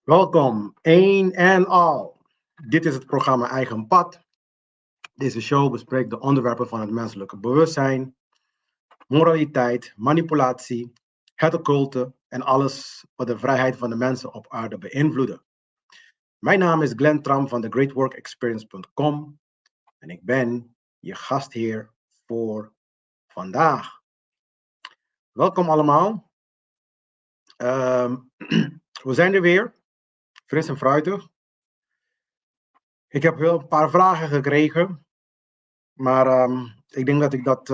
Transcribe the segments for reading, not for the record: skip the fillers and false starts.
Welkom, één en al. Dit is het programma Eigen Pad. Deze show bespreekt de onderwerpen van het menselijke bewustzijn, moraliteit, manipulatie, het occulte en alles wat de vrijheid van de mensen op aarde beïnvloeden. Mijn naam is Glenn Tram van thegreatworkexperience.com en ik ben je gastheer voor vandaag. Welkom allemaal. We zijn er weer, fris en fruitig. Ik heb wel een paar vragen gekregen, maar ik denk dat ik dat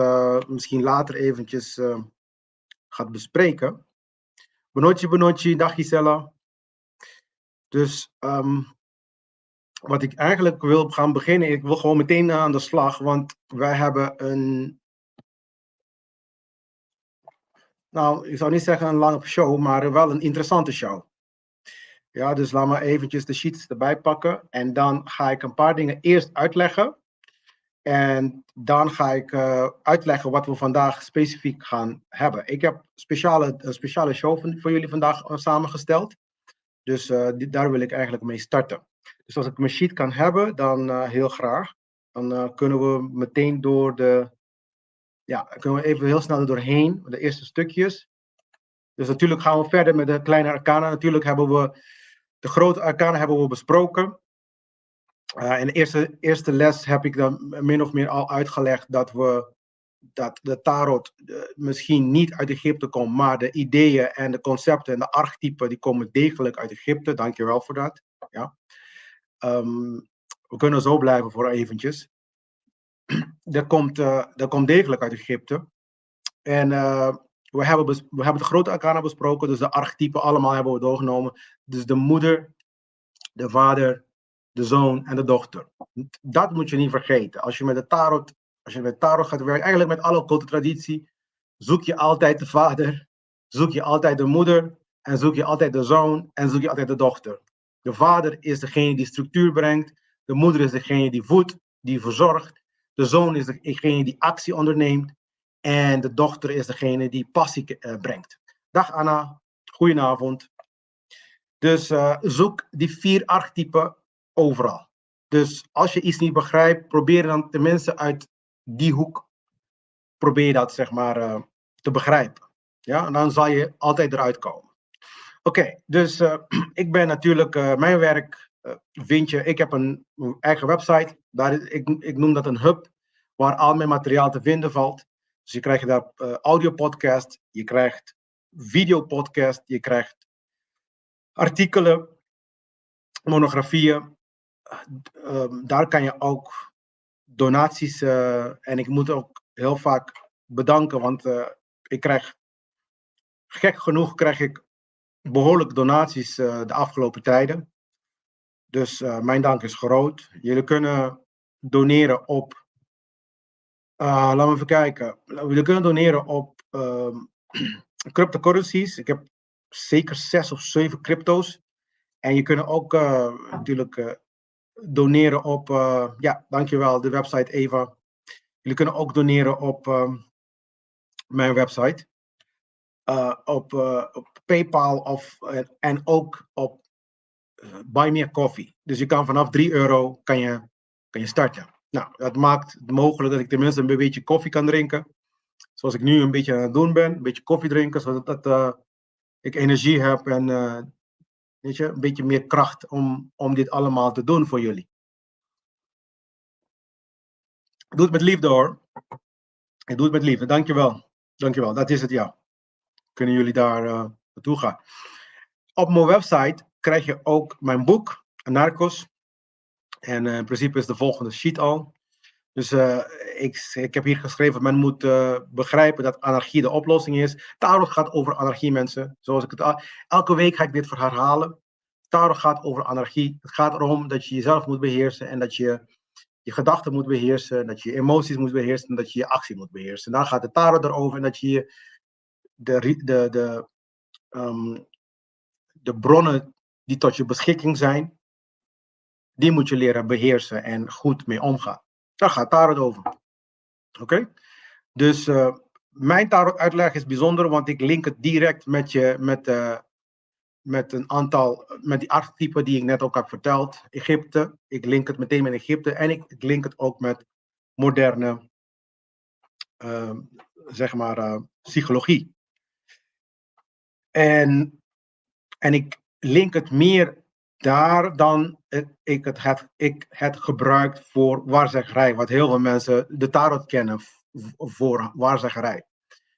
misschien later eventjes ga bespreken. Benotje, dag Gisela. Dus wat ik eigenlijk wil gaan beginnen, ik wil gewoon meteen aan de slag, want wij hebben ik zou niet zeggen een lange show, maar wel een interessante show. Ja, dus laat maar eventjes de sheets erbij pakken en dan ga ik een paar dingen eerst uitleggen. En dan ga ik uitleggen wat we vandaag specifiek gaan hebben. Ik heb een speciale show voor jullie vandaag samengesteld. Dus daar wil ik eigenlijk mee starten. Dus als ik mijn sheet kan hebben, dan heel graag. Dan kunnen we meteen kunnen we even heel snel er doorheen, de eerste stukjes. Dus natuurlijk gaan we verder met de kleine arcana. Natuurlijk hebben we de grote arcana hebben we besproken. In de eerste les heb ik dan min of meer al uitgelegd dat de tarot misschien niet uit Egypte komt, maar de ideeën en de concepten en de archetypen die komen degelijk uit Egypte. Dankjewel voor dat. Ja. We kunnen zo blijven voor eventjes. Dat komt degelijk uit Egypte. En we hebben de grote arcana besproken, dus de archetypen allemaal hebben we doorgenomen. Dus de moeder, de vader, de zoon en de dochter. Dat moet je niet vergeten. Als je met tarot gaat werken, eigenlijk met alle occulte traditie, zoek je altijd de vader, zoek je altijd de moeder, en zoek je altijd de zoon, en zoek je altijd de dochter. De vader is degene die structuur brengt, de moeder is degene die voedt, die verzorgt, de zoon is degene die actie onderneemt, en de dochter is degene die passie brengt. Dag Anna, goedenavond. Dus zoek die 4 archetypen overal. Dus als je iets niet begrijpt, probeer dan tenminste uit die hoek, probeer dat zeg maar te begrijpen. Ja, en dan zal je altijd eruit komen. Oké, dus ik ben natuurlijk, mijn werk vind je, ik heb een eigen website, ik noem dat een hub, waar al mijn materiaal te vinden valt. Dus je krijgt daar audio-podcast, je krijgt videopodcast, je krijgt artikelen, monografieën. Daar kan je ook donaties, en ik moet ook heel vaak bedanken, want gek genoeg krijg ik behoorlijk donaties de afgelopen tijden. Dus mijn dank is groot. Jullie kunnen doneren op, laten we even kijken. Jullie kunnen doneren op cryptocurrencies. Ik heb zeker 6 of 7 crypto's. En je kunt ook natuurlijk doneren op, dankjewel, de website Eva. Jullie kunnen ook doneren op mijn website. Op PayPal en ook op Buy Me a Coffee. Dus je kan vanaf €3 kan je starten. Nou, dat maakt het mogelijk dat ik tenminste een beetje koffie kan drinken. Zoals ik nu een beetje aan het doen ben. Een beetje koffie drinken, zodat ik energie heb en weet je, een beetje meer kracht om dit allemaal te doen voor jullie. Ik doe het met liefde hoor. Ik doe het met liefde. Dankjewel. Dankjewel. Dat is het, ja. Kunnen jullie daar naartoe gaan. Op mijn website krijg je ook mijn boek, Narcos. En in principe is de volgende sheet al. Dus ik heb hier geschreven, men moet begrijpen dat anarchie de oplossing is. Tarot gaat over anarchie, mensen. Zoals ik het elke week ga ik dit herhalen. Tarot gaat over anarchie. Het gaat erom dat je jezelf moet beheersen en dat je je gedachten moet beheersen, dat je emoties moet beheersen en dat je je actie moet beheersen. Dan gaat de tarot erover en dat je de bronnen die tot je beschikking zijn, die moet je leren beheersen en goed mee omgaan. Daar gaat tarot over. Oké? Dus mijn tarot uitleg is bijzonder, want ik link het direct met met die archetypen die ik net ook heb verteld. Egypte, ik link het meteen met Egypte en ik link het ook met moderne, psychologie. En ik link het meer daar dan ik het gebruik voor waarzeggerij, wat heel veel mensen de tarot kennen voor waarzeggerij.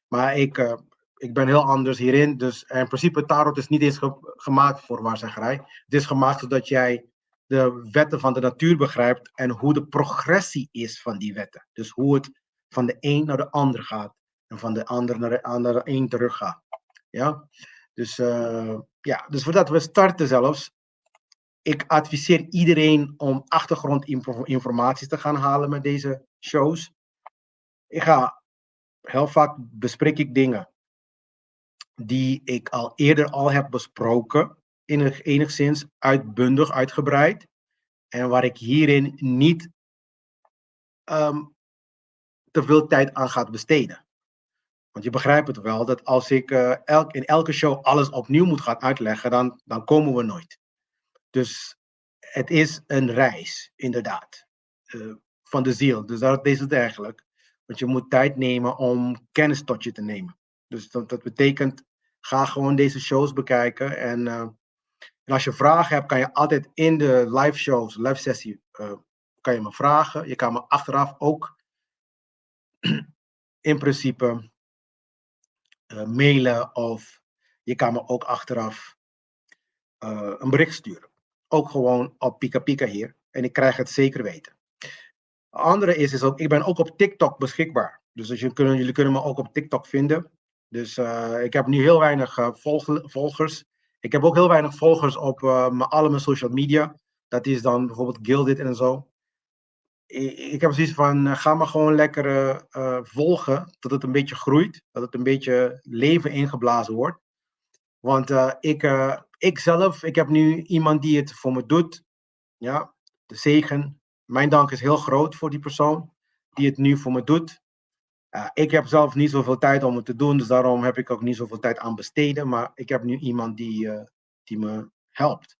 Maar ik ben heel anders hierin. Dus in principe, tarot is niet eens gemaakt voor waarzeggerij. Het is gemaakt zodat jij de wetten van de natuur begrijpt en hoe de progressie is van die wetten. Dus hoe het van de een naar de ander gaat en van de ander naar de een terug gaat. Ja? Dus voordat we starten zelfs, ik adviseer iedereen om achtergrondinformatie te gaan halen met deze shows. Heel vaak bespreek ik dingen die ik al eerder heb besproken, enigszins uitbundig, uitgebreid. En waar ik hierin niet te veel tijd aan ga besteden. Want je begrijpt het wel, dat als ik in elke show alles opnieuw moet gaan uitleggen, dan komen we nooit. Dus het is een reis, inderdaad, van de ziel. Dus dat is het eigenlijk. Want je moet tijd nemen om kennis tot je te nemen. Dus dat betekent, ga gewoon deze shows bekijken. En als je vragen hebt, kan je altijd in de live sessie, kan je me vragen. Je kan me achteraf ook in principe mailen, of je kan me ook achteraf een bericht sturen. Ook gewoon op Pika Pika hier. En ik krijg het zeker weten. De andere is ook, ik ben ook op TikTok beschikbaar. Dus jullie kunnen me ook op TikTok vinden. Dus ik heb nu heel weinig volgers. Ik heb ook heel weinig volgers op alle mijn social media. Dat is dan bijvoorbeeld Gilded en zo. Ik heb zoiets van, ga maar gewoon lekker volgen, tot het een beetje groeit. Dat het een beetje leven ingeblazen wordt. Want ik heb nu iemand die het voor me doet. Ja, de zegen. Mijn dank is heel groot voor die persoon die het nu voor me doet. Ik heb zelf niet zoveel tijd om het te doen, dus daarom heb ik ook niet zoveel tijd aan besteden. Maar ik heb nu iemand die me helpt.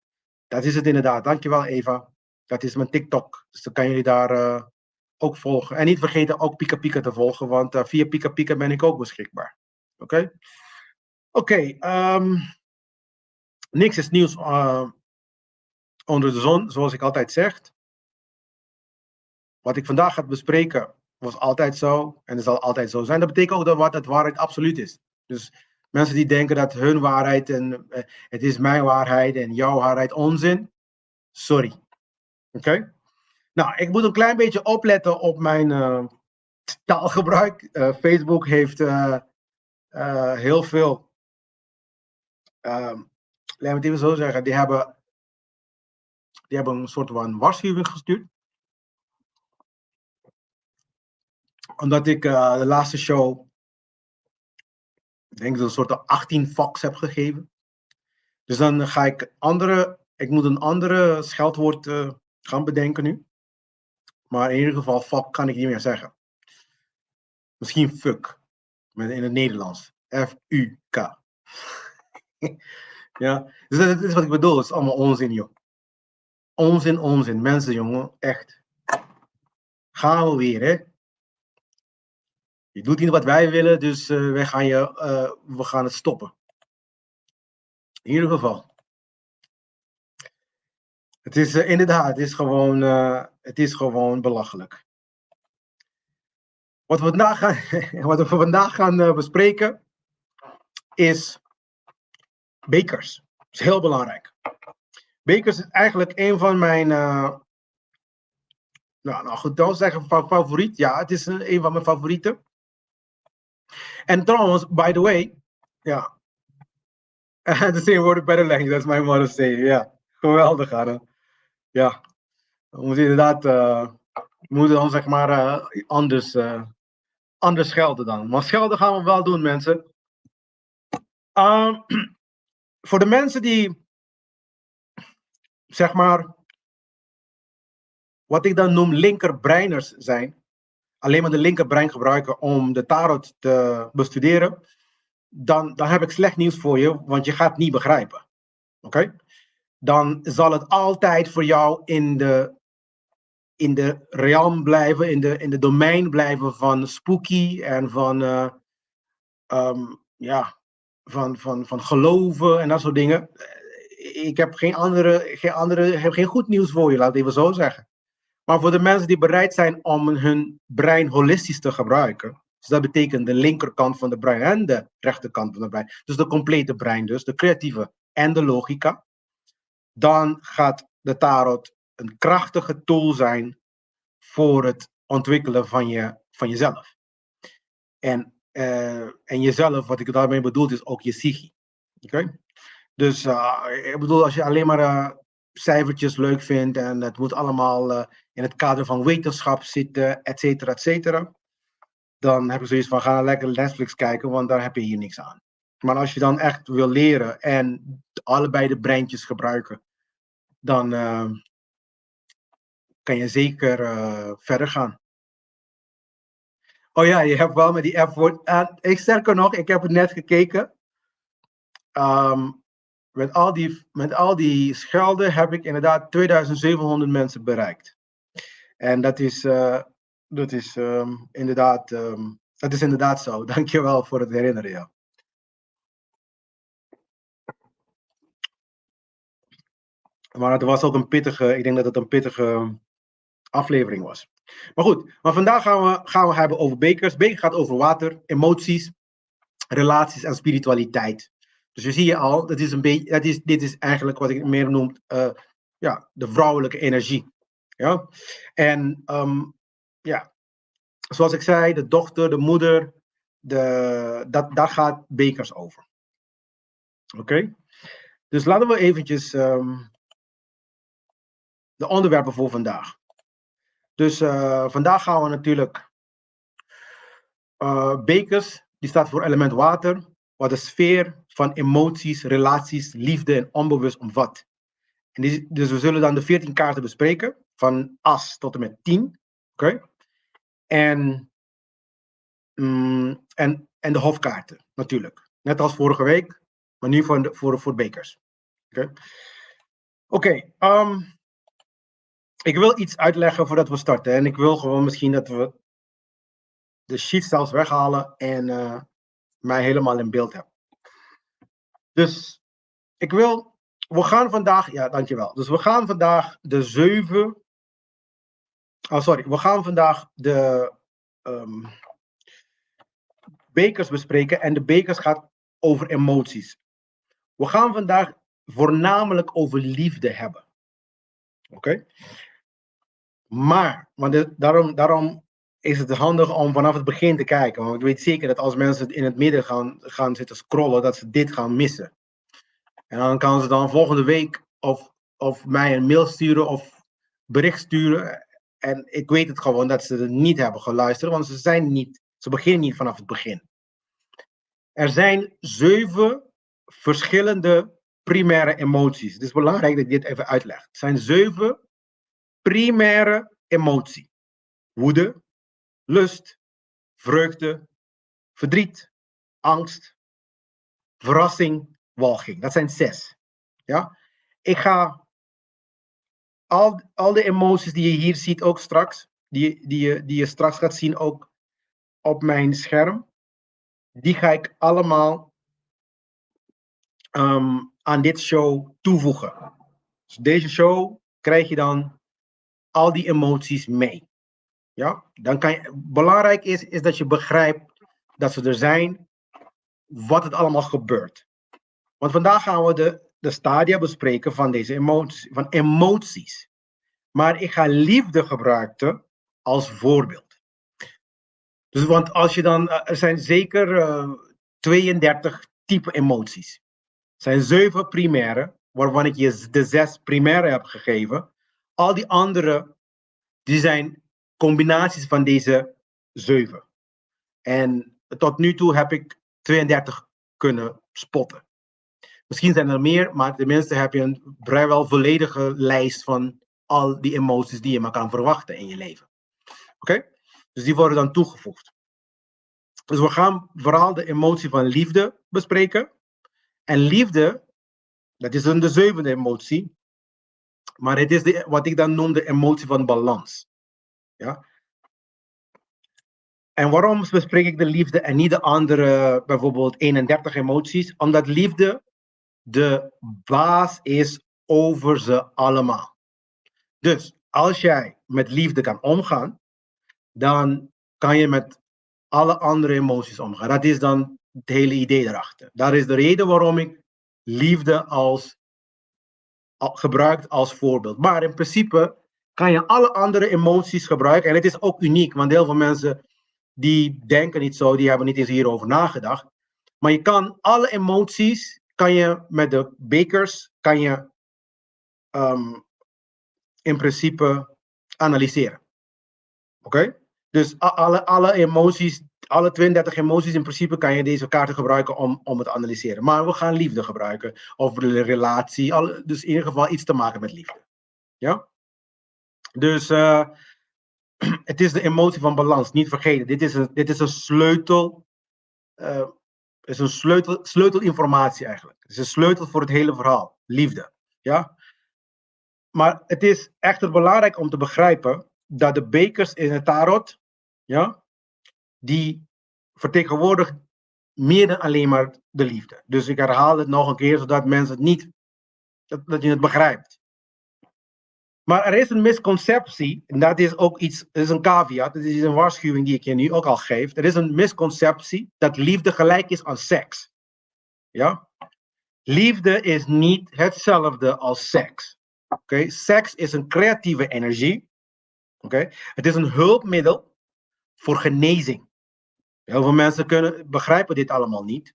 Dat is het inderdaad. Dankjewel, Eva. Dat is mijn TikTok. Dus dan kan jullie daar ook volgen. En niet vergeten ook Pika Pika te volgen, want via Pika Pika ben ik ook beschikbaar. Oké? Oké. Niks is nieuws onder de zon, zoals ik altijd zeg. Wat ik vandaag ga bespreken was altijd zo en zal altijd zo zijn. Dat betekent ook dat het waarheid absoluut is. Dus mensen die denken dat hun waarheid en het is mijn waarheid en jouw waarheid onzin. Sorry. Oké? Nou, ik moet een klein beetje opletten op mijn taalgebruik. Facebook heeft heel veel, laat me het even zo zeggen, die hebben een soort van waarschuwing gestuurd. Omdat ik de laatste show, ik denk dat een soort 18 fucks heb gegeven. Dus dan ga ik moet een andere scheldwoord gaan bedenken nu. Maar in ieder geval, fuck kan ik niet meer zeggen. Misschien fuck, in het Nederlands. F-U-K. Ja, dus dat is wat ik bedoel. Het is allemaal onzin, joh. Onzin. Mensen, jongen, echt. Gaan we weer, hè? Je doet niet wat wij willen, dus we gaan het stoppen. In ieder geval. Het is inderdaad, het is gewoon belachelijk. Wat we vandaag gaan bespreken is bekers. Dat is heel belangrijk. Bekers is eigenlijk een van mijn, favoriet. Ja, het is een van mijn favorieten. En trouwens, by the way, ja. The same word better language, that's my mother say. Ja, geweldig, Anne. Ja, we moeten inderdaad, dan zeg maar anders schelden dan. Maar schelden gaan we wel doen, mensen. Voor de mensen die, zeg maar, wat ik dan noem linkerbreiners zijn, alleen maar de linkerbrein gebruiken om de tarot te bestuderen, dan heb ik slecht nieuws voor je, want je gaat het niet begrijpen. Oké? Dan zal het altijd voor jou in de realm blijven, in de domein blijven van spooky en van geloven en dat soort dingen. Ik heb geen goed nieuws voor je, laat het even zo zeggen. Maar voor de mensen die bereid zijn om hun brein holistisch te gebruiken, dus dat betekent de linkerkant van de brein en de rechterkant van de brein, dus de complete brein, dus de creatieve en de logica, dan gaat de tarot een krachtige tool zijn voor het ontwikkelen van jezelf. En jezelf, wat ik daarmee bedoel, is ook je psyche. Okay? Dus ik bedoel, als je alleen maar cijfertjes leuk vindt en het moet allemaal in het kader van wetenschap zitten, et cetera, dan heb je zoiets van, ga lekker Netflix kijken, want daar heb je hier niks aan. Maar als je dan echt wil leren en allebei de breintjes gebruiken, dan kan je zeker verder gaan. Oh ja, je hebt wel met die app. Sterker nog, ik heb het net gekeken. Met al die schelden heb ik inderdaad 2700 mensen bereikt. En dat is inderdaad zo. Dankjewel voor het herinneren. Ja. Maar het was ook ik denk dat het een pittige aflevering was. Maar goed, maar vandaag gaan we hebben over bekers. Beker gaat over water, emoties, relaties en spiritualiteit. Dus je zie je al, dit is eigenlijk wat ik meer noem de vrouwelijke energie. Ja? En zoals ik zei, de dochter, de moeder, daar gaat bekers over. Oké? Dus laten we eventjes de onderwerpen voor vandaag. Dus vandaag gaan we natuurlijk bekers, die staat voor element water, wat de sfeer van emoties, relaties, liefde en onbewust omvat. En dus we zullen dan de 14 kaarten bespreken, van as tot en met 10. Oké? En de hofkaarten, natuurlijk. Net als vorige week, maar nu voor bekers. Oké, ik wil iets uitleggen voordat we starten. En ik wil gewoon misschien dat we de sheet zelfs weghalen en mij helemaal in beeld hebben. Dus we gaan vandaag, ja, dankjewel. Dus we gaan vandaag we gaan vandaag de bekers bespreken en de bekers gaat over emoties. We gaan vandaag voornamelijk over liefde hebben. Oké? Maar, daarom is het handig om vanaf het begin te kijken. Want ik weet zeker dat als mensen in het midden gaan zitten scrollen, dat ze dit gaan missen. En dan kan ze dan volgende week of mij een mail sturen of bericht sturen. En ik weet het gewoon dat ze het niet hebben geluisterd, want ze beginnen niet vanaf het begin. Er zijn 7 verschillende primaire emoties. Het is belangrijk dat ik dit even uitleg. Het zijn 7 primaire emoties. Woede, lust, vreugde, verdriet, angst, verrassing, walging. Dat zijn 6. Ja? Ik ga al de emoties die je hier ziet ook straks, die je straks gaat zien ook op mijn scherm, die ga ik allemaal aan dit show toevoegen. Dus deze show krijg je dan al die emoties mee. Ja? Belangrijk is dat je begrijpt dat ze er zijn, wat het allemaal gebeurt. Want vandaag gaan we de stadia bespreken van deze emoties. Maar ik ga liefde gebruiken als voorbeeld. Dus, want als je dan, er zijn zeker 32 type emoties. Er zijn 7 primaire, waarvan ik je de 6 primaire heb gegeven. Al die andere, die zijn combinaties van deze 7. En tot nu toe heb ik 32 kunnen spotten. Misschien zijn er meer, maar tenminste heb je een vrijwel volledige lijst van al die emoties die je maar kan verwachten in je leven. Oké? Dus die worden dan toegevoegd. Dus we gaan vooral de emotie van liefde bespreken. En liefde, Dat is de zevende emotie. Maar het is wat ik dan noem de emotie van balans. Ja? En waarom bespreek ik de liefde en niet de andere, bijvoorbeeld 31 emoties? Omdat liefde de baas is over ze allemaal. Dus als jij met liefde kan omgaan, dan kan je met alle andere emoties omgaan. Dat is dan het hele idee erachter. Dat is de reden waarom ik liefde gebruikt als voorbeeld. Maar in principe kan je alle andere emoties gebruiken. En het is ook uniek, want heel veel mensen die denken niet zo, die hebben niet eens hierover nagedacht. Maar je kan alle emoties, kan je met de bekers, kan je in principe analyseren. Oké? Dus alle emoties, alle 32 emoties in principe kan je deze kaarten gebruiken om het te analyseren. Maar we gaan liefde gebruiken, of de relatie, dus in ieder geval iets te maken met liefde. Ja? Dus het is de emotie van balans, niet vergeten. Dit is een sleutel, is een sleutelinformatie eigenlijk. Het is een sleutel voor het hele verhaal, liefde. Ja? Maar het is echter belangrijk om te begrijpen dat de bekers in het tarot, ja, die vertegenwoordigen meer dan alleen maar de liefde. Dus ik herhaal het nog een keer, zodat mensen het niet, dat je het begrijpt. Maar er is een misconceptie, en dat is ook iets, dat is een caveat, dat is een waarschuwing die ik je nu ook al geef. Er is een misconceptie dat liefde gelijk is aan seks. Ja? Liefde is niet hetzelfde als seks. Okay? Seks is een creatieve energie. Okay? Het is een hulpmiddel voor genezing. Heel veel mensen begrijpen dit allemaal niet.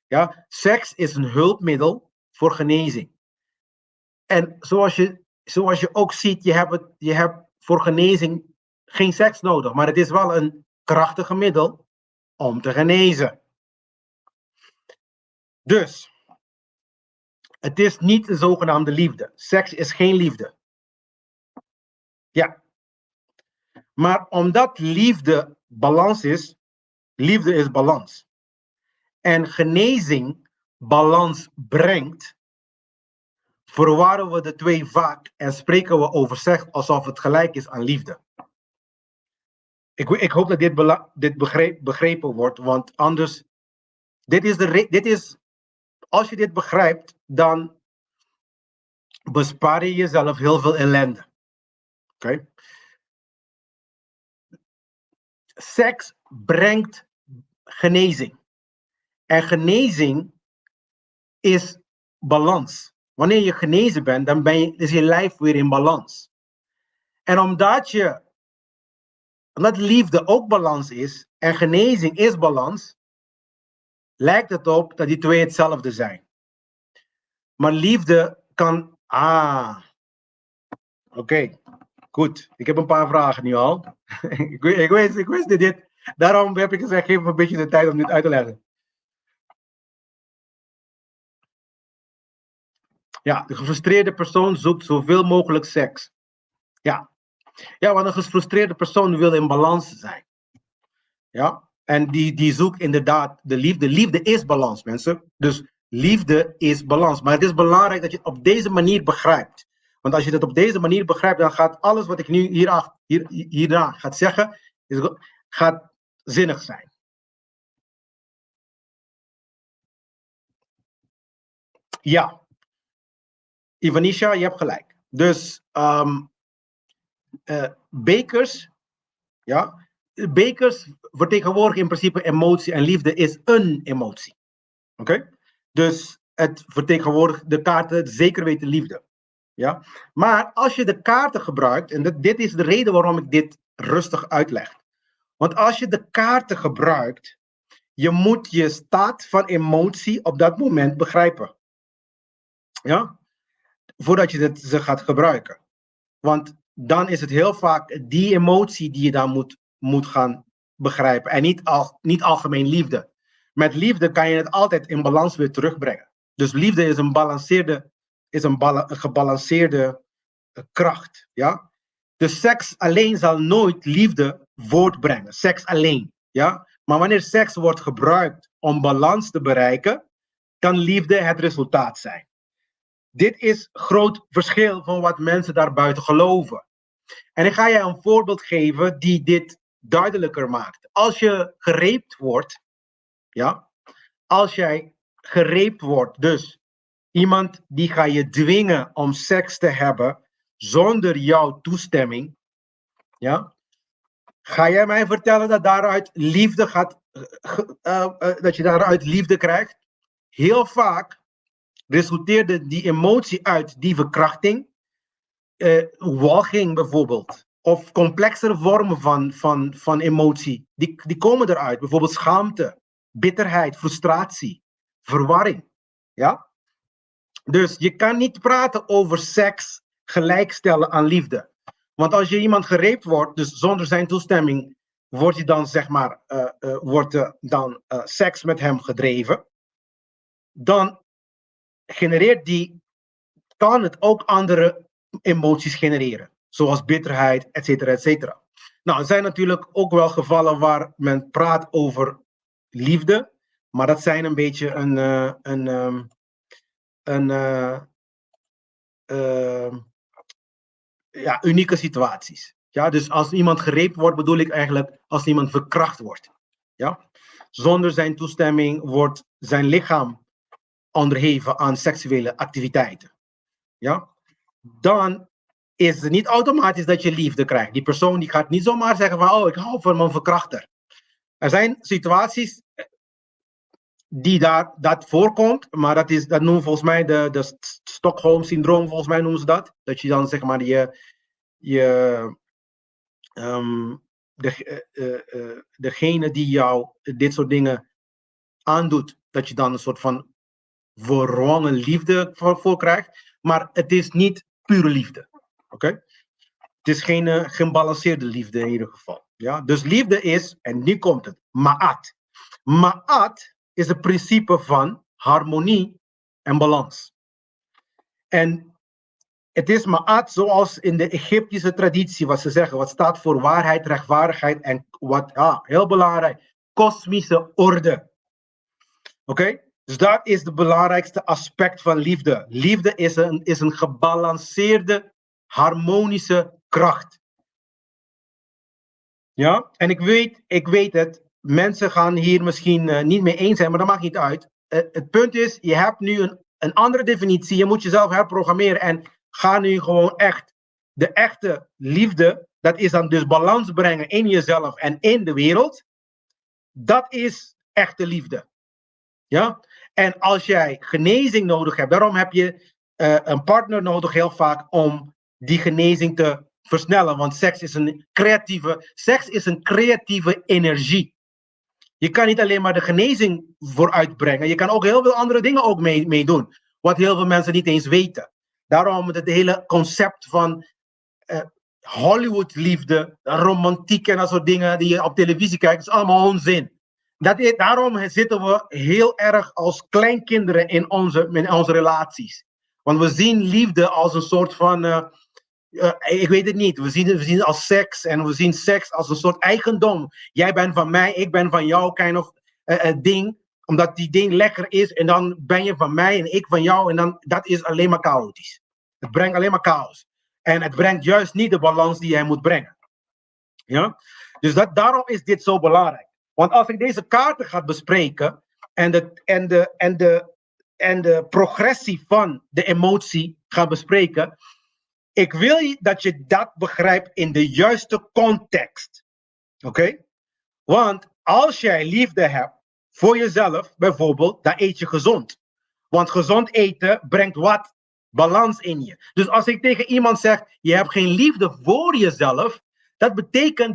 Ja? Seks is een hulpmiddel voor genezing. En zoals je ook ziet, je hebt voor genezing geen seks nodig. Maar het is wel een krachtige middel om te genezen. Dus, het is niet de zogenaamde liefde. Seks is geen liefde. Ja. Maar omdat liefde balans is, liefde is balans. En genezing balans brengt, verwarren we de twee vaak en spreken we over seks alsof het gelijk is aan liefde. Ik hoop dat dit begrepen wordt, want anders, als je dit begrijpt, dan bespaar je jezelf heel veel ellende. Oké? Seks brengt genezing. En genezing is balans. Wanneer je genezen bent, dan is je lijf weer in balans. En omdat liefde ook balans is en genezing is balans, lijkt het op dat die twee hetzelfde zijn. Maar liefde kan... Oké. Goed. Ik heb een paar vragen nu al. ik wist dit. Daarom heb ik gezegd, geef me een beetje de tijd om dit uit te leggen. Ja, de gefrustreerde persoon zoekt zoveel mogelijk seks. Ja, want een gefrustreerde persoon wil in balans zijn. Ja, en die zoekt inderdaad de liefde. Liefde is balans, mensen. Dus liefde is balans. Maar het is belangrijk dat je het op deze manier begrijpt. Want als je het op deze manier begrijpt, dan gaat alles wat ik nu hierna ga zeggen, gaat zinnig zijn. Ja. Ivanisha, je hebt gelijk. Dus bekers, ja, bekers vertegenwoordigen in principe emotie en liefde is een emotie. Oké? Dus het vertegenwoordigt de kaarten, zeker weten liefde. Ja? Maar als je de kaarten gebruikt, en dit is de reden waarom ik dit rustig uitleg. Want als je de kaarten gebruikt, je moet je staat van emotie op dat moment begrijpen. Ja? Voordat je ze gaat gebruiken. Want dan is het heel vaak die emotie die je dan moet gaan begrijpen. En niet algemeen liefde. Met liefde kan je het altijd in balans weer terugbrengen. Dus liefde is een gebalanceerde kracht. Ja? Dus seks alleen zal nooit liefde voortbrengen. Seks alleen. Ja? Maar wanneer seks wordt gebruikt om balans te bereiken, kan liefde het resultaat zijn. Dit is groot verschil van wat mensen daarbuiten geloven. En ik ga je een voorbeeld geven die dit duidelijker maakt. Als je gereept wordt, ja, als jij gereept wordt, dus iemand die ga je dwingen om seks te hebben zonder jouw toestemming, ja, ga jij mij vertellen dat daaruit liefde gaat, dat je daaruit liefde krijgt? Heel vaak resulteerde die emotie uit die verkrachting, walging bijvoorbeeld, of complexere vormen van emotie, die komen eruit. Bijvoorbeeld schaamte, bitterheid, frustratie, verwarring. Ja? Dus je kan niet praten over seks gelijkstellen aan liefde. Want als je iemand gereept wordt, dus zonder zijn toestemming, wordt hij dan, zeg maar, seks met hem gedreven, dan kan het ook andere emoties genereren. Zoals bitterheid, et cetera, et cetera. Nou, er zijn natuurlijk ook wel gevallen waar men praat over liefde. Maar dat zijn een beetje unieke situaties. Ja, dus als iemand gereept wordt, bedoel ik eigenlijk als iemand verkracht wordt. Ja? Zonder zijn toestemming wordt zijn lichaam onderheven aan seksuele activiteiten. Ja? Dan is het niet automatisch dat je liefde krijgt. Die persoon die gaat niet zomaar zeggen van, oh, ik hou van mijn verkrachter. Er zijn situaties die dat voorkomt, maar dat noemen volgens mij de Stockholm-syndroom, volgens mij noemen ze dat. Dat je dan, zeg maar, degene die jou dit soort dingen aandoet, dat je dan een soort van verwrongen liefde voor krijgt. Maar het is niet pure liefde. Oké? Het is geen gebalanceerde liefde in ieder geval. Ja? Dus liefde is, en nu komt het, ma'at. Ma'at is het principe van harmonie en balans. En het is ma'at zoals in de Egyptische traditie, wat ze zeggen, wat staat voor waarheid, rechtvaardigheid en wat, heel belangrijk, kosmische orde. Oké? Dus dat is het belangrijkste aspect van liefde. Liefde is een gebalanceerde, harmonische kracht. Ja? En ik weet het, mensen gaan hier misschien niet mee eens zijn, maar dat maakt niet uit. Het punt is, je hebt nu een andere definitie, je moet jezelf herprogrammeren en ga nu gewoon echt, de echte liefde, dat is dan dus balans brengen in jezelf en in de wereld. Dat is echte liefde. Ja? En als jij genezing nodig hebt, daarom heb je een partner nodig heel vaak om die genezing te versnellen. Want seks is een creatieve energie. Je kan niet alleen maar de genezing vooruitbrengen. Je kan ook heel veel andere dingen ook mee doen. Wat heel veel mensen niet eens weten. Daarom het hele concept van Hollywood-liefde, romantiek en dat soort dingen die je op televisie kijkt, is allemaal onzin. Daarom zitten we heel erg als kleinkinderen in onze relaties. Want we zien liefde als een soort van, ik weet het niet, we zien het als seks en we zien seks als een soort eigendom. Jij bent van mij, ik ben van jou, kind of ding. Omdat die ding lekker is en dan ben je van mij en ik van jou en dan, dat is alleen maar chaotisch. Het brengt alleen maar chaos. En het brengt juist niet de balans die jij moet brengen. Ja? Dus daarom is dit zo belangrijk. Want als ik deze kaarten ga bespreken en de progressie van de emotie ga bespreken, ik wil dat je dat begrijpt in de juiste context. Oké? Want als jij liefde hebt voor jezelf, bijvoorbeeld, dan eet je gezond. Want gezond eten brengt wat? Balans in je. Dus als ik tegen iemand zeg, je hebt geen liefde voor jezelf, dat betekent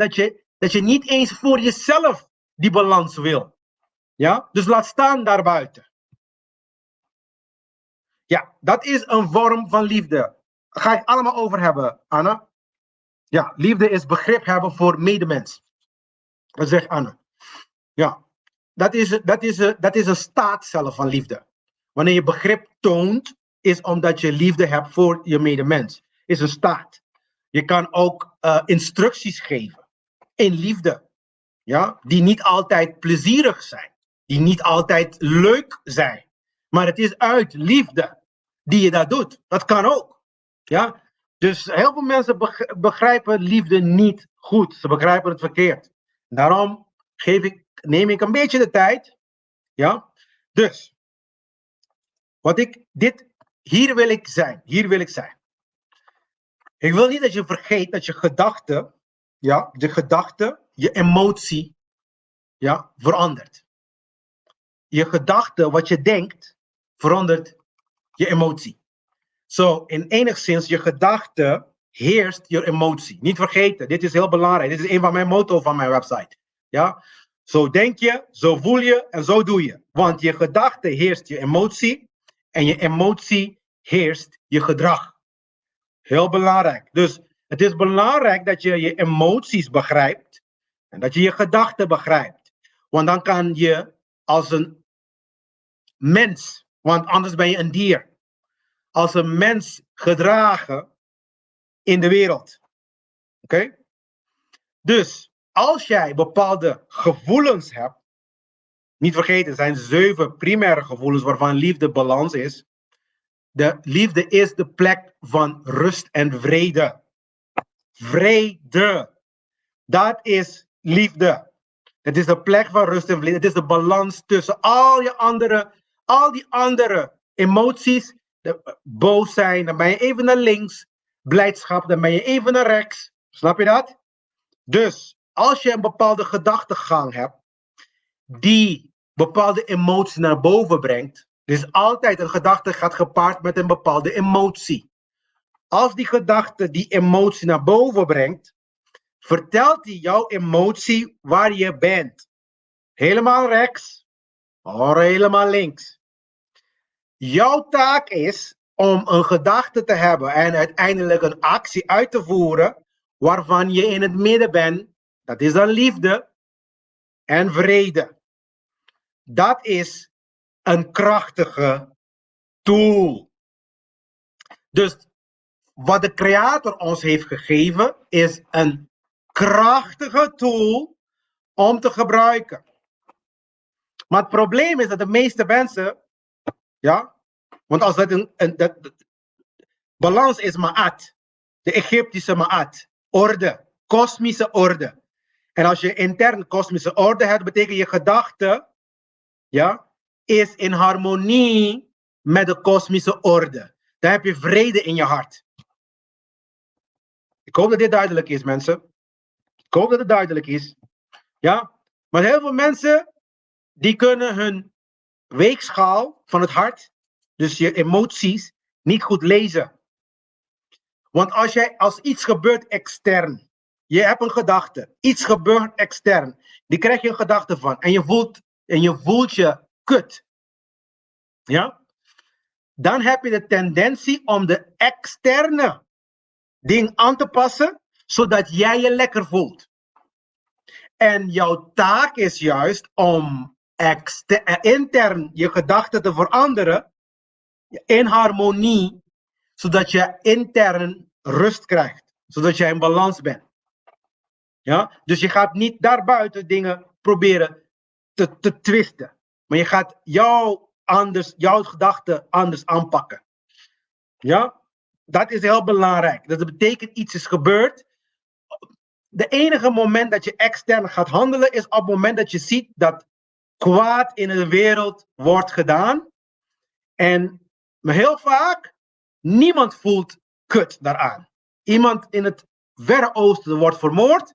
dat je niet eens voor jezelf die balans wil. Ja? Dus laat staan daarbuiten. Ja, dat is een vorm van liefde. Daar ga ik allemaal over hebben, Anna. Ja, liefde is begrip hebben voor medemens. Dat zegt Anna. Ja, dat is een staat zelf van liefde. Wanneer je begrip toont, is omdat je liefde hebt voor je medemens. Is een staat. Je kan ook instructies geven in liefde. Ja, die niet altijd plezierig zijn. Die niet altijd leuk zijn. Maar het is uit liefde. die je dat doet. Dat kan ook. Ja? Dus heel veel mensen begrijpen liefde niet goed. Ze begrijpen het verkeerd. Daarom neem ik een beetje de tijd. Ja? Dus, hier wil ik zijn. Hier wil ik zijn. Ik wil niet dat je vergeet dat je gedachte, ja, je emotie, ja, verandert. Je gedachte, wat je denkt, verandert je emotie. Zo, in enigszins, je gedachte heerst je emotie. Niet vergeten, dit is heel belangrijk. Dit is een van mijn motto's van mijn website. Ja? Zo denk je, zo voel je en zo doe je. Want je gedachte heerst je emotie en je emotie heerst je gedrag. Heel belangrijk. Dus het is belangrijk dat je je emoties begrijpt en dat je je gedachten begrijpt. Want dan kan je als een mens, want anders ben je een dier, als een mens gedragen in de wereld. Oké? Dus als jij bepaalde gevoelens hebt, niet vergeten, er zijn 7 primaire gevoelens waarvan liefde balans is. De liefde is de plek van rust en vrede. Vrede. Dat is liefde. Het is de plek van rust en vrede. Het is de balans tussen al die andere emoties. Boos zijn, dan ben je even naar links. Blijdschap, dan ben je even naar rechts. Snap je dat? Dus als je een bepaalde gedachtegang hebt, die bepaalde emotie naar boven brengt, dus altijd een gedachte gaat gepaard met een bepaalde emotie. Als die gedachte die emotie naar boven brengt, vertelt die jouw emotie waar je bent. Helemaal rechts of helemaal links. Jouw taak is om een gedachte te hebben en uiteindelijk een actie uit te voeren waarvan je in het midden bent. Dat is dan liefde en vrede. Dat is een krachtige tool. Dus wat de Creator ons heeft gegeven is een krachtige tool om te gebruiken. Maar het probleem is dat de meeste mensen, ja, want als dat balans is Ma'at, de Egyptische Ma'at, orde, kosmische orde. En als je intern kosmische orde hebt, betekent je gedachte, ja, is in harmonie met de kosmische orde. Dan heb je vrede in je hart. Ik hoop dat dit duidelijk is, mensen. Ik hoop dat het duidelijk is. Ja, maar heel veel mensen die kunnen hun weegschaal van het hart, dus je emoties, niet goed lezen. Want als iets gebeurt extern, je hebt een gedachte, iets gebeurt extern, die krijg je een gedachte van en je voelt je kut. Ja? Dan heb je de tendentie om de externe ding aan te passen, zodat jij je lekker voelt. En jouw taak is juist om intern je gedachten te veranderen in harmonie, zodat je intern rust krijgt, zodat jij in balans bent. Ja? Dus je gaat niet daarbuiten dingen proberen te twisten, maar je gaat jouw gedachten anders aanpakken. Ja? Dat is heel belangrijk. Dat betekent iets is gebeurd. De enige moment dat je extern gaat handelen is op het moment dat je ziet dat kwaad in de wereld wordt gedaan. En heel vaak, niemand voelt kut daaraan. Iemand in het Verre Oosten wordt vermoord.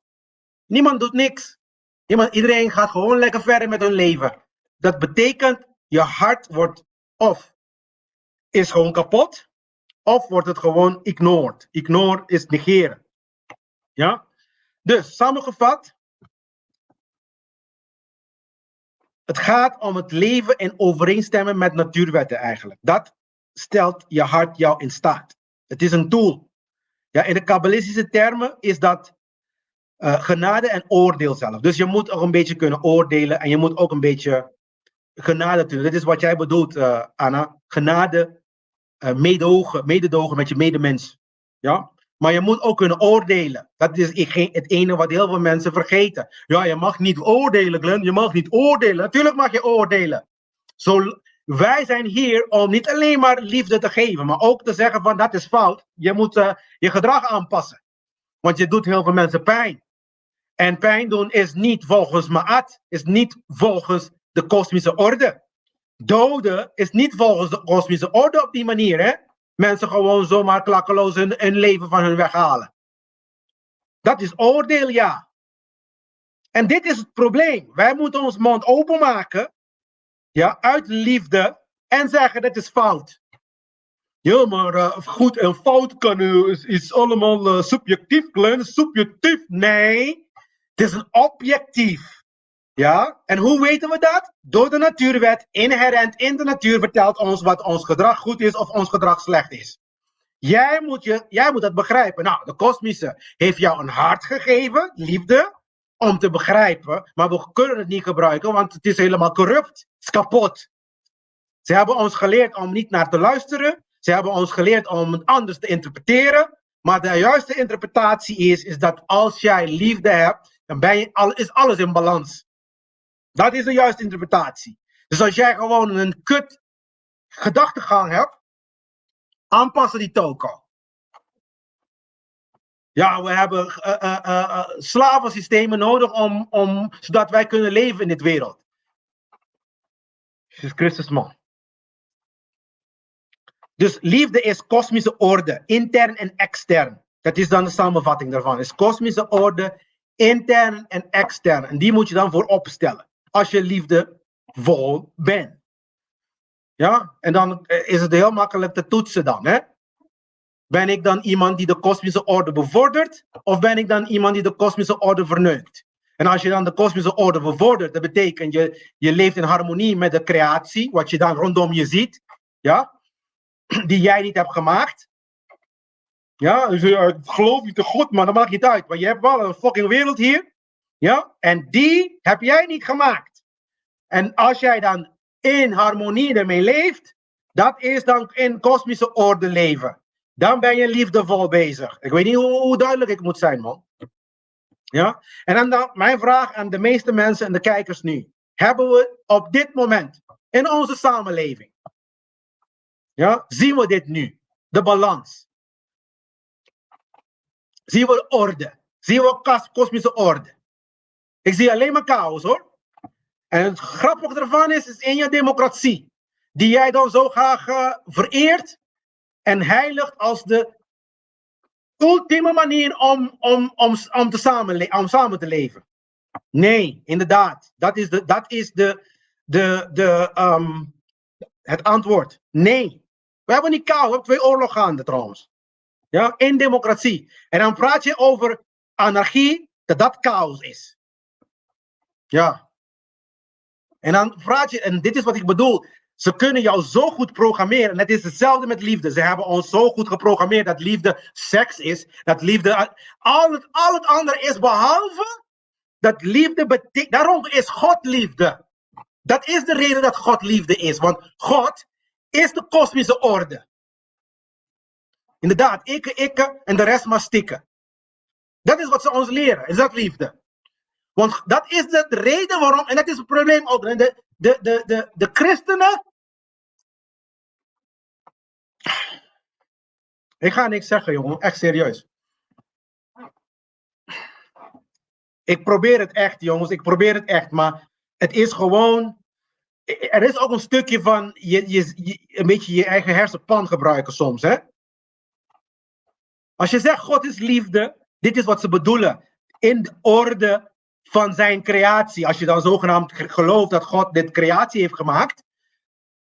Niemand doet niks. Iedereen gaat gewoon lekker verder met hun leven. Dat betekent, je hart wordt is gewoon kapot, of wordt het gewoon ignored. Ignore is negeren. Ja? Dus, samengevat, het gaat om het leven in overeenstemming met natuurwetten eigenlijk. Dat stelt je hart jou in staat. Het is een tool. Ja, in de kabbalistische termen is dat genade en oordeel zelf. Dus je moet ook een beetje kunnen oordelen en je moet ook een beetje genade doen. Dit is wat jij bedoelt, Anna. Genade, mededogen met je medemens. Ja? Maar je moet ook kunnen oordelen. Dat is het ene wat heel veel mensen vergeten. Ja, je mag niet oordelen, Glenn. Je mag niet oordelen. Natuurlijk mag je oordelen. wij zijn hier om niet alleen maar liefde te geven, maar ook te zeggen van dat is fout. Je moet je gedrag aanpassen. Want je doet heel veel mensen pijn. En pijn doen is niet volgens Ma'at, is niet volgens de kosmische orde. Doden is niet volgens de kosmische orde op die manier. Hè? Mensen gewoon zomaar klakkeloos hun leven van hun weghalen. Dat is oordeel, ja. En dit is het probleem. Wij moeten ons mond openmaken, ja, uit liefde en zeggen dat is fout. Ja, maar goed en fout is allemaal subjectief, klein, subjectief. Nee, het is een objectief. Ja, en hoe weten we dat? Door de natuurwet, inherent in de natuur vertelt ons wat ons gedrag goed is of ons gedrag slecht is. Jij moet dat begrijpen. Nou, de kosmische heeft jou een hart gegeven, liefde, om te begrijpen, maar we kunnen het niet gebruiken, want het is helemaal corrupt. Het is kapot. Ze hebben ons geleerd om niet naar te luisteren. Ze hebben ons geleerd om het anders te interpreteren. Maar de juiste interpretatie is dat als jij liefde hebt, dan is alles in balans. Dat is de juiste interpretatie. Dus als jij gewoon een kut gedachtegang hebt, aanpassen die toko. Ja, we hebben slavensystemen nodig zodat wij kunnen leven in dit wereld. Jezus Christus, man. Dus liefde is kosmische orde, intern en extern. Dat is dan de samenvatting daarvan. Is kosmische orde, intern en extern. En die moet je dan voorop stellen. Als je liefdevol bent. Ja, en dan is het heel makkelijk te toetsen dan. Hè? Ben ik dan iemand die de kosmische orde bevordert? Of ben ik dan iemand die de kosmische orde verneukt? En als je dan de kosmische orde bevordert, dat betekent je leeft in harmonie met de creatie, wat je dan rondom je ziet. Ja? Die jij niet hebt gemaakt. Ja, dus ik geloof niet te God, maar dat maakt niet uit. Maar je hebt wel een fucking wereld hier. Ja, en die heb jij niet gemaakt. En als jij dan in harmonie ermee leeft, dat is dan in kosmische orde leven. Dan ben je liefdevol bezig. Ik weet niet hoe duidelijk ik moet zijn, man. Ja, en dan mijn vraag aan de meeste mensen en de kijkers nu. Hebben we op dit moment in onze samenleving, ja, zien we dit nu? De balans. Zien we de orde. Zien we kosmische orde. Ik zie alleen maar chaos, hoor. En het grappige ervan is in je democratie. Die jij dan zo graag vereert en heiligt als de ultieme manier om samen te leven. Nee, inderdaad. Dat is het antwoord. Nee. We hebben niet chaos. We hebben 2 oorlogen gaande trouwens. Ja, in democratie. En dan praat je over anarchie, dat chaos is. Ja. En dan praat je, en dit is wat ik bedoel, ze kunnen jou zo goed programmeren. En het is hetzelfde met liefde. Ze hebben ons zo goed geprogrammeerd dat liefde seks is. Dat liefde, al het andere is behalve dat liefde betekent. Daarom is God liefde. Dat is de reden dat God liefde is. Want God is de kosmische orde. Inderdaad, ikke en de rest maar stikken. Dat is wat ze ons leren. Is dat liefde? Want dat is de reden waarom, en dat is het probleem ook. De christenen. Ik ga niks zeggen, jongen. Echt serieus. Ik probeer het echt, jongens. Ik probeer het echt. Maar het is gewoon. Er is ook een stukje van een beetje je eigen hersenpan gebruiken soms, hè? Als je zegt God is liefde, dit is wat ze bedoelen. In de orde van zijn creatie. Als je dan zogenaamd gelooft dat God dit creatie heeft gemaakt,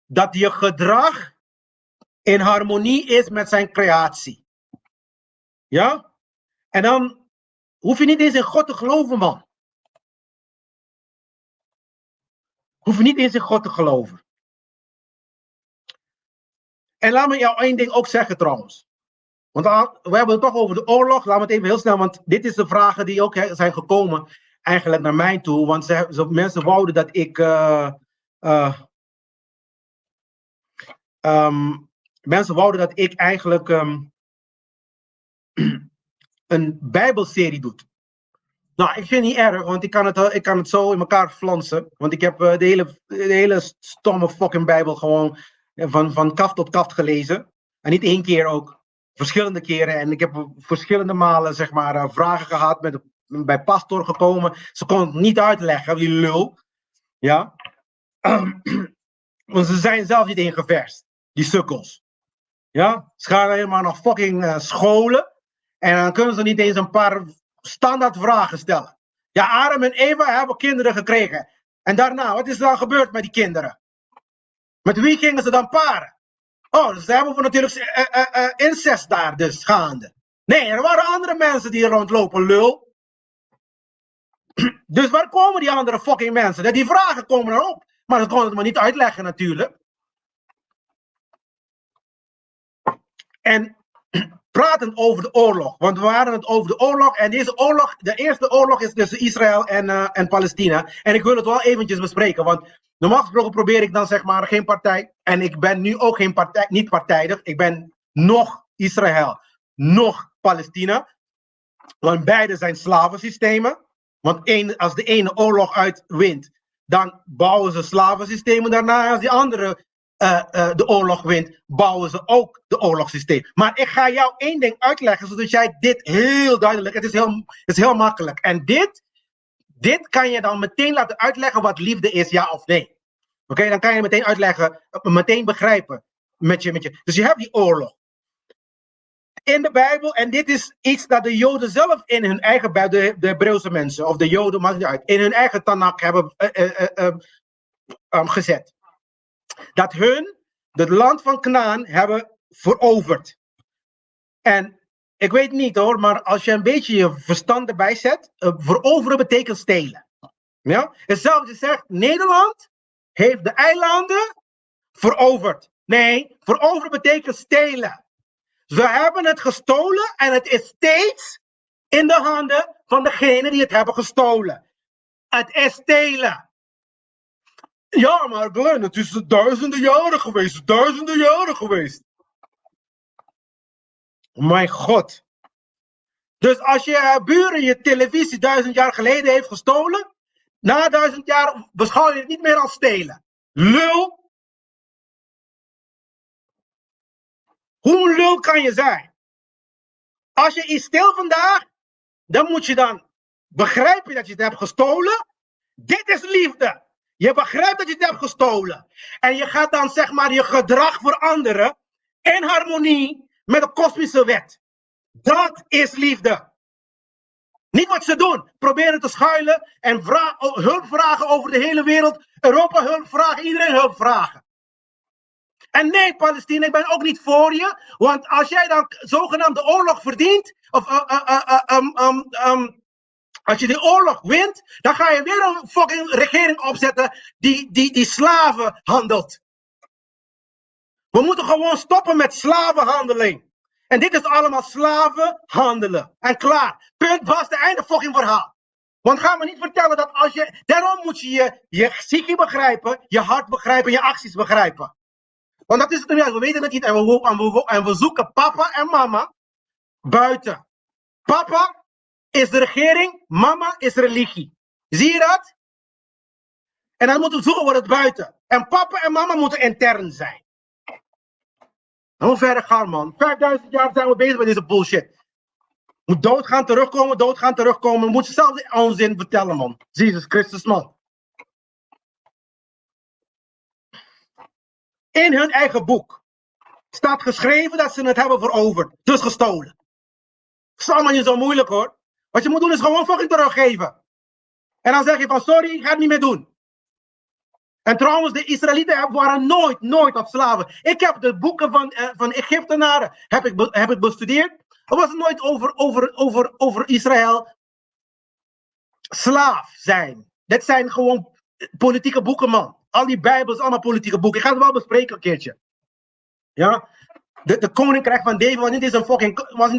dat je gedrag in harmonie is met zijn creatie. Ja? En dan hoef je niet eens in God te geloven, man. Hoef je niet eens in God te geloven. En laat me jou één ding ook zeggen trouwens. Want we hebben het toch over de oorlog. Laat me het even heel snel, want dit is de vragen die ook zijn gekomen eigenlijk naar mij toe. Want mensen wouden dat ik mensen wouden dat ik eigenlijk een bijbelserie doe. Nou, ik vind het niet erg, want ik kan het zo in elkaar flansen. Want ik heb de hele stomme fucking Bijbel gewoon van kaft tot kaft gelezen. En niet één keer ook, verschillende keren. En ik heb verschillende malen, zeg maar, vragen gehad, bij pastoor gekomen. Ze kon het niet uitleggen, die lul. Ja. Want ze zijn zelf niet ingeverst, die sukkels. Ja, ze gaan helemaal naar fucking scholen. En dan kunnen ze niet eens een paar standaard vragen stellen. Ja, Adam en Eva hebben kinderen gekregen. En daarna, wat is er dan gebeurd met die kinderen? Met wie gingen ze dan paren? Oh, dus hebben we natuurlijk incest daar dus gaande. Nee, er waren andere mensen die rondlopen, lul. Dus waar komen die andere fucking mensen? Die vragen komen erop. Maar dat kon het me niet uitleggen natuurlijk. En pratend over de oorlog, want we hadden het over de oorlog en deze oorlog, de eerste oorlog is tussen Israël en Palestina. En ik wil het wel eventjes bespreken, want normaal gesproken probeer ik dan zeg maar geen partij en ik ben nu ook geen partij, niet partijdig. Ik ben nog Israël, nog Palestina, want beide zijn slavensystemen. Want als de ene oorlog uitwint, dan bouwen ze slavensystemen daarna. Als die andere de oorlog wint, bouwen ze ook de oorlogssysteem. Maar ik ga jou één ding uitleggen, zodat jij dit heel duidelijk, het is heel makkelijk. En dit kan je dan meteen laten uitleggen wat liefde is, ja of nee. Oké, dan kan je meteen uitleggen, meteen begrijpen. Dus je hebt die oorlog. In de Bijbel, en dit is iets dat de Joden zelf in hun eigen Bijbel, de Hebreeuwse mensen, of de Joden, maakt niet uit, in hun eigen Tanakh hebben gezet. Dat hun het land van Kanaän hebben veroverd. En ik weet niet hoor, maar als je een beetje je verstand erbij zet, veroveren betekent stelen. Ja? Hetzelfde zegt, Nederland heeft de eilanden veroverd. Nee, veroveren betekent stelen. Ze hebben het gestolen en het is steeds in de handen van degene die het hebben gestolen. Het is stelen. Ja, maar Glenn, het is duizenden jaren geweest. Mijn god. Dus als je buren je televisie 1000 jaar geleden heeft gestolen, na 1000 jaar beschouw je het niet meer als stelen. Lul. Hoe lul kan je zijn? Als je iets steelt vandaag, dan moet je dan begrijpen dat je het hebt gestolen. Dit is liefde. Je begrijpt dat je het hebt gestolen. En je gaat dan zeg maar je gedrag veranderen in harmonie met de kosmische wet. Dat is liefde. Niet wat ze doen. Proberen te schuilen en hulp vragen over de hele wereld. Europa hulp vragen, iedereen hulp vragen. En nee, Palestina, ik ben ook niet voor je. Want als jij dan zogenaamd de oorlog verdient, of als je die oorlog wint, dan ga je weer een fucking regering opzetten die slaven handelt. We moeten gewoon stoppen met slavenhandeling. En dit is allemaal slavenhandelen. En klaar. Punt, basta, einde fucking verhaal. Want ga me niet vertellen dat als je... Daarom moet je psyche begrijpen, je hart begrijpen, je acties begrijpen. Want dat is het niet. We weten het niet en we zoeken papa en mama buiten. Papa is de regering, mama is religie. Zie je dat? En dan moeten we zoeken voor het buiten. En papa en mama moeten intern zijn. Hoe verder gaan, man? 5000 jaar zijn we bezig met deze bullshit. Moet doodgaan, terugkomen. Moet je zelf die onzin vertellen, man. Jezus Christus, man. In hun eigen boek staat geschreven dat ze het hebben veroverd. Dus gestolen. Dat is allemaal niet zo moeilijk, hoor. Wat je moet doen is gewoon fucking teruggeven. En dan zeg je van, sorry, ik ga het niet meer doen. En trouwens, de Israëlieten waren nooit op slaven. Ik heb de boeken van Egyptenaren heb ik bestudeerd. Er was nooit over Israël slaaf zijn. Dit zijn gewoon politieke boeken, man. Al die Bijbels, allemaal politieke boeken. Ik ga het wel bespreken een keertje. Ja? De koninkrijk van David was niet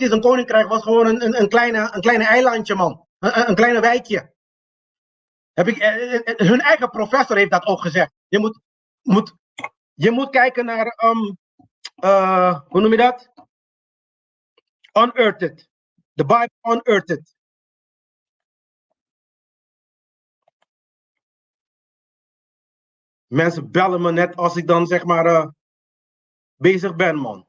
eens een koninkrijk, was gewoon een kleine eilandje, man. Een kleine wijkje. Hun eigen professor heeft dat ook gezegd. Je moet kijken naar, hoe noem je dat? Unearthed. The Bible Unearthed. Mensen bellen me net als ik dan zeg maar bezig ben, man.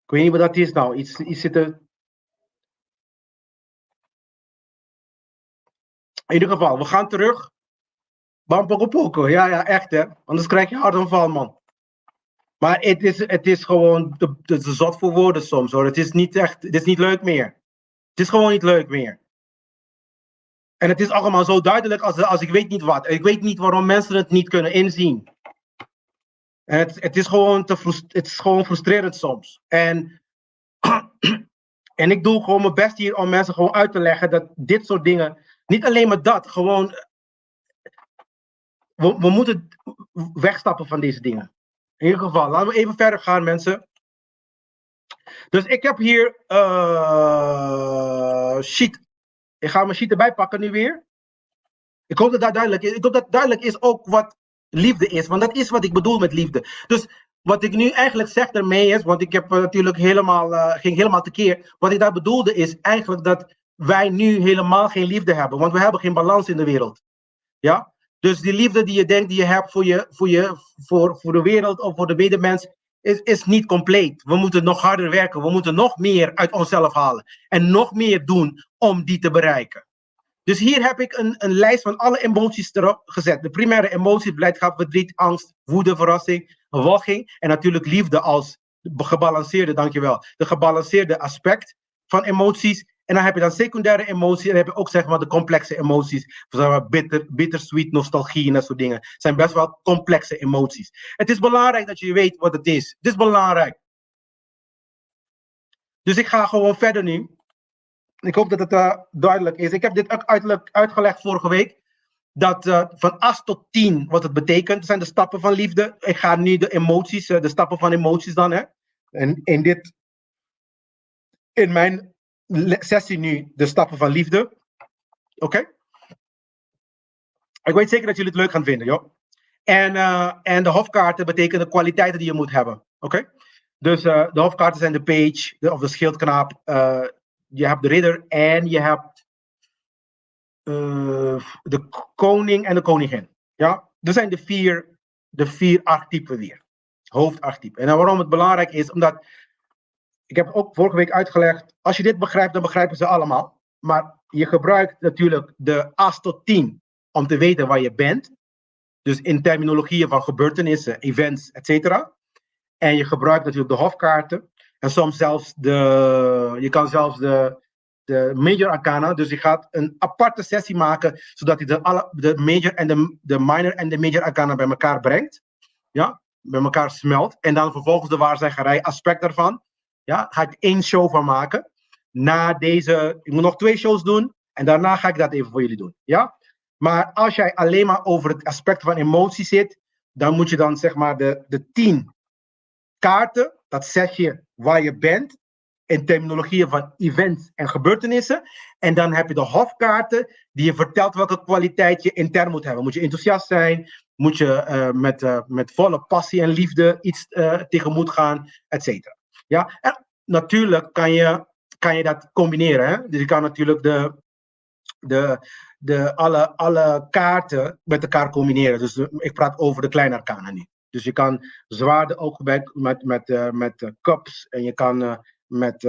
Ik weet niet wat dat is nou. Iets zit er. In ieder geval, we gaan terug. Bampokopoko, ja, echt hè. Anders krijg je hartaanval, man. Maar het is gewoon te zot voor woorden soms hoor. Het is niet echt, het is niet leuk meer. Het is gewoon niet leuk meer. En het is allemaal zo duidelijk als ik weet niet wat. Ik weet niet waarom mensen het niet kunnen inzien. En het is gewoon frustrerend soms. En ik doe gewoon mijn best hier om mensen gewoon uit te leggen dat dit soort dingen, niet alleen maar dat, gewoon, we moeten wegstappen van deze dingen. In ieder geval, laten we even verder gaan, mensen. Dus ik heb hier sheet. Ik ga mijn sheet erbij pakken nu weer. Ik hoop dat dat duidelijk is. Ik hoop dat duidelijk is ook wat liefde is. Want dat is wat ik bedoel met liefde. Dus wat ik nu eigenlijk zeg daarmee is, want ik heb natuurlijk ging helemaal tekeer. Wat ik daar bedoelde is eigenlijk dat wij nu helemaal geen liefde hebben. Want we hebben geen balans in de wereld. Ja? Dus die liefde die je denkt die je hebt voor de wereld of voor de medemens, is niet compleet. We moeten nog harder werken. We moeten nog meer uit onszelf halen. En nog meer doen om die te bereiken. Dus hier heb ik een lijst van alle emoties erop gezet. De primaire emoties, blijdschap, verdriet, angst, woede, verrassing, walging. En natuurlijk liefde als gebalanceerde, dankjewel. De gebalanceerde aspect van emoties. En dan heb je dan secundaire emoties. En dan heb je ook zeg maar de complexe emoties. Zoals bittersweet, nostalgie en dat soort dingen. Het zijn best wel complexe emoties. Het is belangrijk dat je weet wat het is. Het is belangrijk. Dus ik ga gewoon verder nu. Ik hoop dat het duidelijk is. Ik heb dit ook uitgelegd vorige week. Dat van as tot 10 wat het betekent, zijn de stappen van liefde. Ik ga nu de emoties, de stappen van emoties dan. Hè. En in mijn sessie nu, de stappen van liefde. Oké? Ik weet zeker dat jullie het leuk gaan vinden, joh. En de hofkaarten betekenen de kwaliteiten die je moet hebben. Oké? Dus de hofkaarten zijn de page, of de schildknaap. Je hebt de ridder en je hebt de koning en de koningin. Ja, dat zijn de vier archetypen weer. Hoofdarchetypen. En waarom het belangrijk is, omdat ik heb ook vorige week uitgelegd, als je dit begrijpt, dan begrijpen ze allemaal. Maar je gebruikt natuurlijk de as tot 10 om te weten waar je bent. Dus in terminologieën van gebeurtenissen, events, etc. En je gebruikt natuurlijk de hofkaarten. En soms zelfs je kan zelfs de major arcana. Dus je gaat een aparte sessie maken, zodat je de major en de minor en de major arcana bij elkaar brengt. Ja, bij elkaar smelt. En dan vervolgens de waarzeggerij aspect daarvan. Ja, ga ik 1 show van maken. Na deze, ik moet nog 2 shows doen. En daarna ga ik dat even voor jullie doen. Ja? Maar als jij alleen maar over het aspect van emotie zit, dan moet je dan zeg maar de 10 kaarten, dat zeg je waar je bent, in terminologieën van events en gebeurtenissen. En dan heb je de hofkaarten, die je vertelt welke kwaliteit je intern moet hebben. Moet je enthousiast zijn, moet je met volle passie en liefde iets tegemoet gaan, et cetera. Ja? En natuurlijk kan je dat combineren. Hè? Dus je kan natuurlijk alle kaarten met elkaar combineren. Dus ik praat over de kleine arcana nu. Dus je kan zwaarden ook met cups en je kan met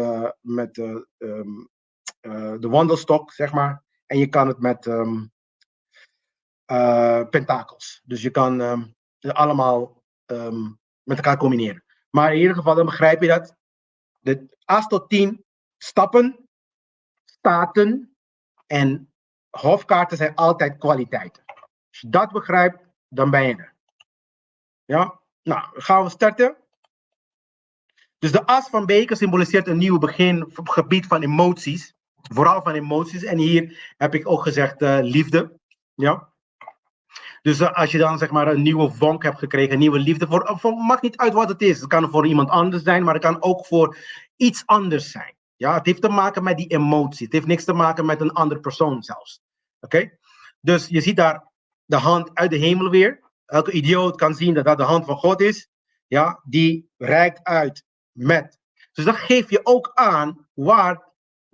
de wandelstok, zeg maar. En je kan het met pentakels. Dus je kan allemaal met elkaar combineren. Maar in ieder geval, dan begrijp je dat. De as tot 10 stappen, staten en hofkaarten zijn altijd kwaliteiten. Als je dat begrijpt, dan ben je er. Ja, nou, gaan we starten. Dus de as van beker symboliseert een nieuw begin op het gebied van emoties. Vooral van emoties. En hier heb ik ook gezegd liefde. Ja. Dus als je dan zeg maar een nieuwe vonk hebt gekregen, een nieuwe liefde, maakt niet uit wat het is. Het kan voor iemand anders zijn, maar het kan ook voor iets anders zijn. Ja, het heeft te maken met die emotie. Het heeft niks te maken met een andere persoon zelfs. Oké? Dus je ziet daar de hand uit de hemel weer. Elke idioot kan zien dat dat de hand van God is. Ja, die reikt uit met. Dus dat geeft je ook aan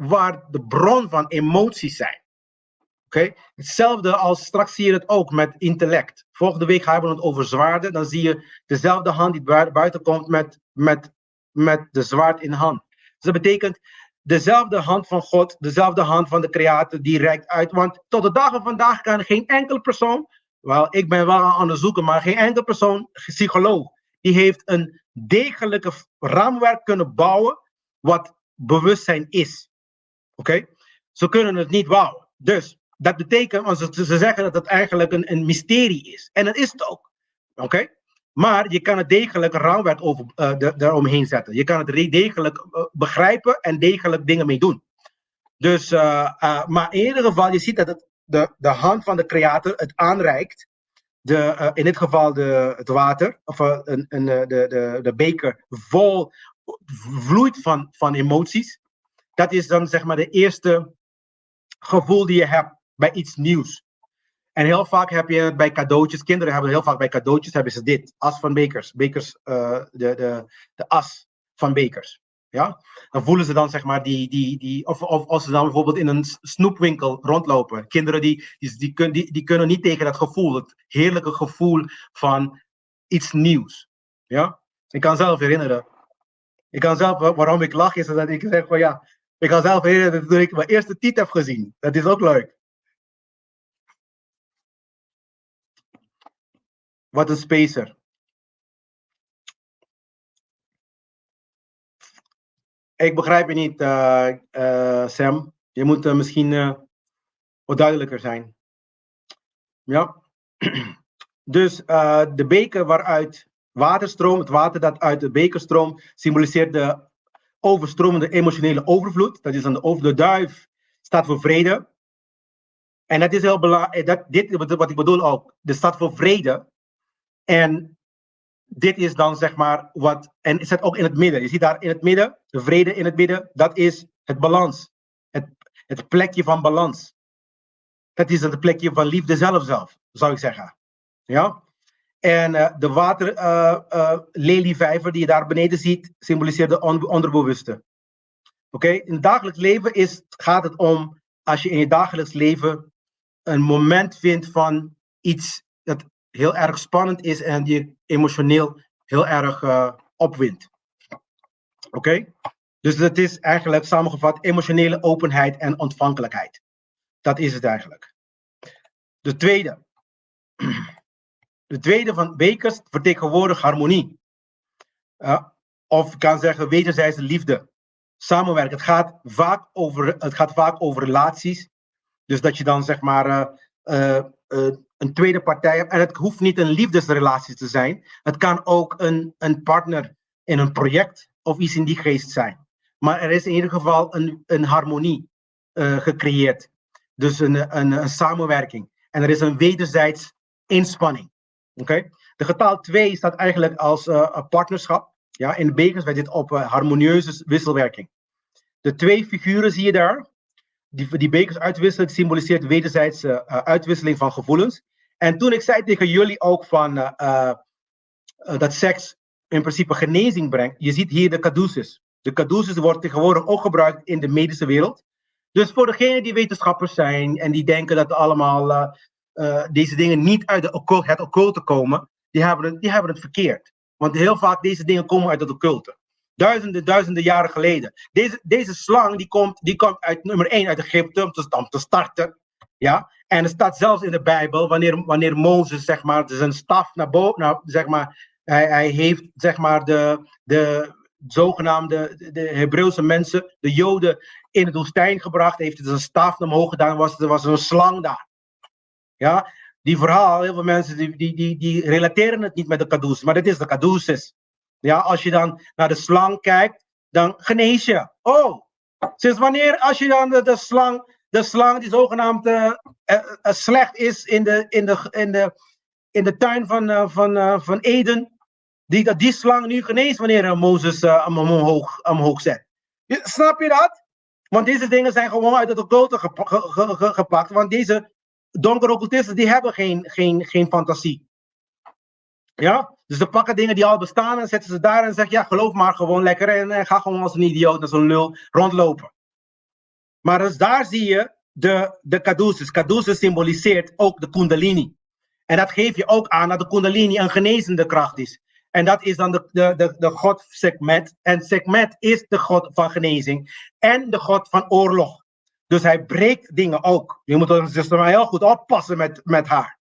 waar de bron van emoties zijn. Oké? Hetzelfde als straks zie je het ook met intellect. Volgende week gaan we het over zwaarden. Dan zie je dezelfde hand die buiten komt met de zwaard in hand. Dus dat betekent dezelfde hand van God, dezelfde hand van de Creator, die reikt uit. Want tot de dag van vandaag kan geen enkele persoon, wel, ik ben wel aan het zoeken, maar geen enkele persoon, psycholoog, die heeft een degelijke raamwerk kunnen bouwen wat bewustzijn is. Oké? Ze kunnen het niet bouwen. Dus dat betekent, want ze zeggen dat het eigenlijk een mysterie is. En dat is het ook. Oké? Maar je kan het degelijk een raamwerk daaromheen zetten. Je kan het degelijk begrijpen en degelijk dingen mee doen. Dus, maar in ieder geval, je ziet dat het de hand van de Creator het aanreikt. In dit geval het water, of de beker vol vloeit van emoties. Dat is dan zeg maar de eerste gevoel die je hebt bij iets nieuws. En heel vaak heb je het bij cadeautjes. Kinderen hebben heel vaak bij cadeautjes hebben ze dit. As van bekers. De as van bekers. Ja? Dan voelen ze dan zeg maar of als ze dan bijvoorbeeld in een snoepwinkel rondlopen. Kinderen die kunnen niet tegen dat gevoel. Het heerlijke gevoel van iets nieuws. Ja? Ik kan zelf herinneren. Waarom ik lach is dat ik zeg van ja. Ik kan zelf herinneren toen ik mijn eerste tiet heb gezien. Dat is ook leuk. Wat een spacer. Ik begrijp je niet, Sam. Je moet misschien wat duidelijker zijn. Ja. Dus de beker waaruit water stroomt, het water dat uit de beker stroomt, symboliseert de overstromende emotionele overvloed. Dat is dan de duif staat voor vrede. En dat is heel belangrijk. Dit wat ik bedoel ook. De staat voor vrede. En dit is dan zeg maar wat. En het zit ook in het midden. Je ziet daar in het midden, de vrede in het midden. Dat is het balans. Het plekje van balans. Dat is het plekje van liefde zelf, zou ik zeggen. Ja? En de waterlelievijver die je daar beneden ziet, symboliseert de onderbewuste. Oké? In het dagelijks leven gaat het om, als je in je dagelijks leven een moment vindt van iets dat heel erg spannend is en je emotioneel heel erg opwindt. Oké? Dus dat is eigenlijk samengevat emotionele openheid en ontvankelijkheid. Dat is het eigenlijk. De tweede van bekers vertegenwoordigt harmonie. Of ik kan zeggen wederzijdse liefde. Samenwerken. Het gaat vaak over relaties. Dus dat je dan zeg maar een tweede partij hebt. En het hoeft niet een liefdesrelatie te zijn. Het kan ook een partner in een project of iets in die geest zijn. Maar er is in ieder geval een harmonie gecreëerd. Dus een samenwerking. En er is een wederzijds inspanning. Okay? De getal 2 staat eigenlijk als een partnerschap. Ja, in de bekers werd dit op harmonieuze wisselwerking. De 2 figuren zie je daar. Die bekers uitwisselen, symboliseert wederzijdse uitwisseling van gevoelens. En toen ik zei tegen jullie ook van dat seks in principe genezing brengt. Je ziet hier de caduceus. De caduceus wordt tegenwoordig ook gebruikt in de medische wereld. Dus voor degenen die wetenschappers zijn en die denken dat allemaal deze dingen niet uit het occulte komen, die hebben het verkeerd. Want heel vaak deze dingen komen uit het occulte. Duizenden jaren geleden. Deze slang die komt uit nummer 1 uit Egypte om te starten. Ja? En er staat zelfs in de Bijbel wanneer Mozes zeg maar zijn staf naar boven, zeg maar, hij heeft zeg maar de zogenaamde de Hebreeuwse mensen, de Joden in de woestijn gebracht, heeft hij zijn staf naar omhoog gedaan, er was een slang daar. Ja? Die verhaal, heel veel mensen die relateren het niet met de caduceus, maar dit is de caduceus. Ja, als je dan naar de slang kijkt, dan genees je. Oh, sinds wanneer als je dan de slang die zogenaamd slecht is in de tuin van Eden, die slang nu geneest wanneer Mozes hem omhoog zet. Snap je dat? Want deze dingen zijn gewoon uit het occulte gepakt, want deze donkere occultisten die hebben geen fantasie. Ja? Dus ze pakken dingen die al bestaan en zetten ze daar en zeggen, ja, geloof maar gewoon lekker en ga gewoon als een idioot, als een lul rondlopen. Maar dus daar zie je de caduceus. Caduceus symboliseert ook de kundalini. En dat geeft je ook aan dat de kundalini een genezende kracht is. En dat is dan de god Sekhmet. En Sekhmet is de god van genezing. En de god van oorlog. Dus hij breekt dingen ook. Je moet dus maar heel goed oppassen met haar.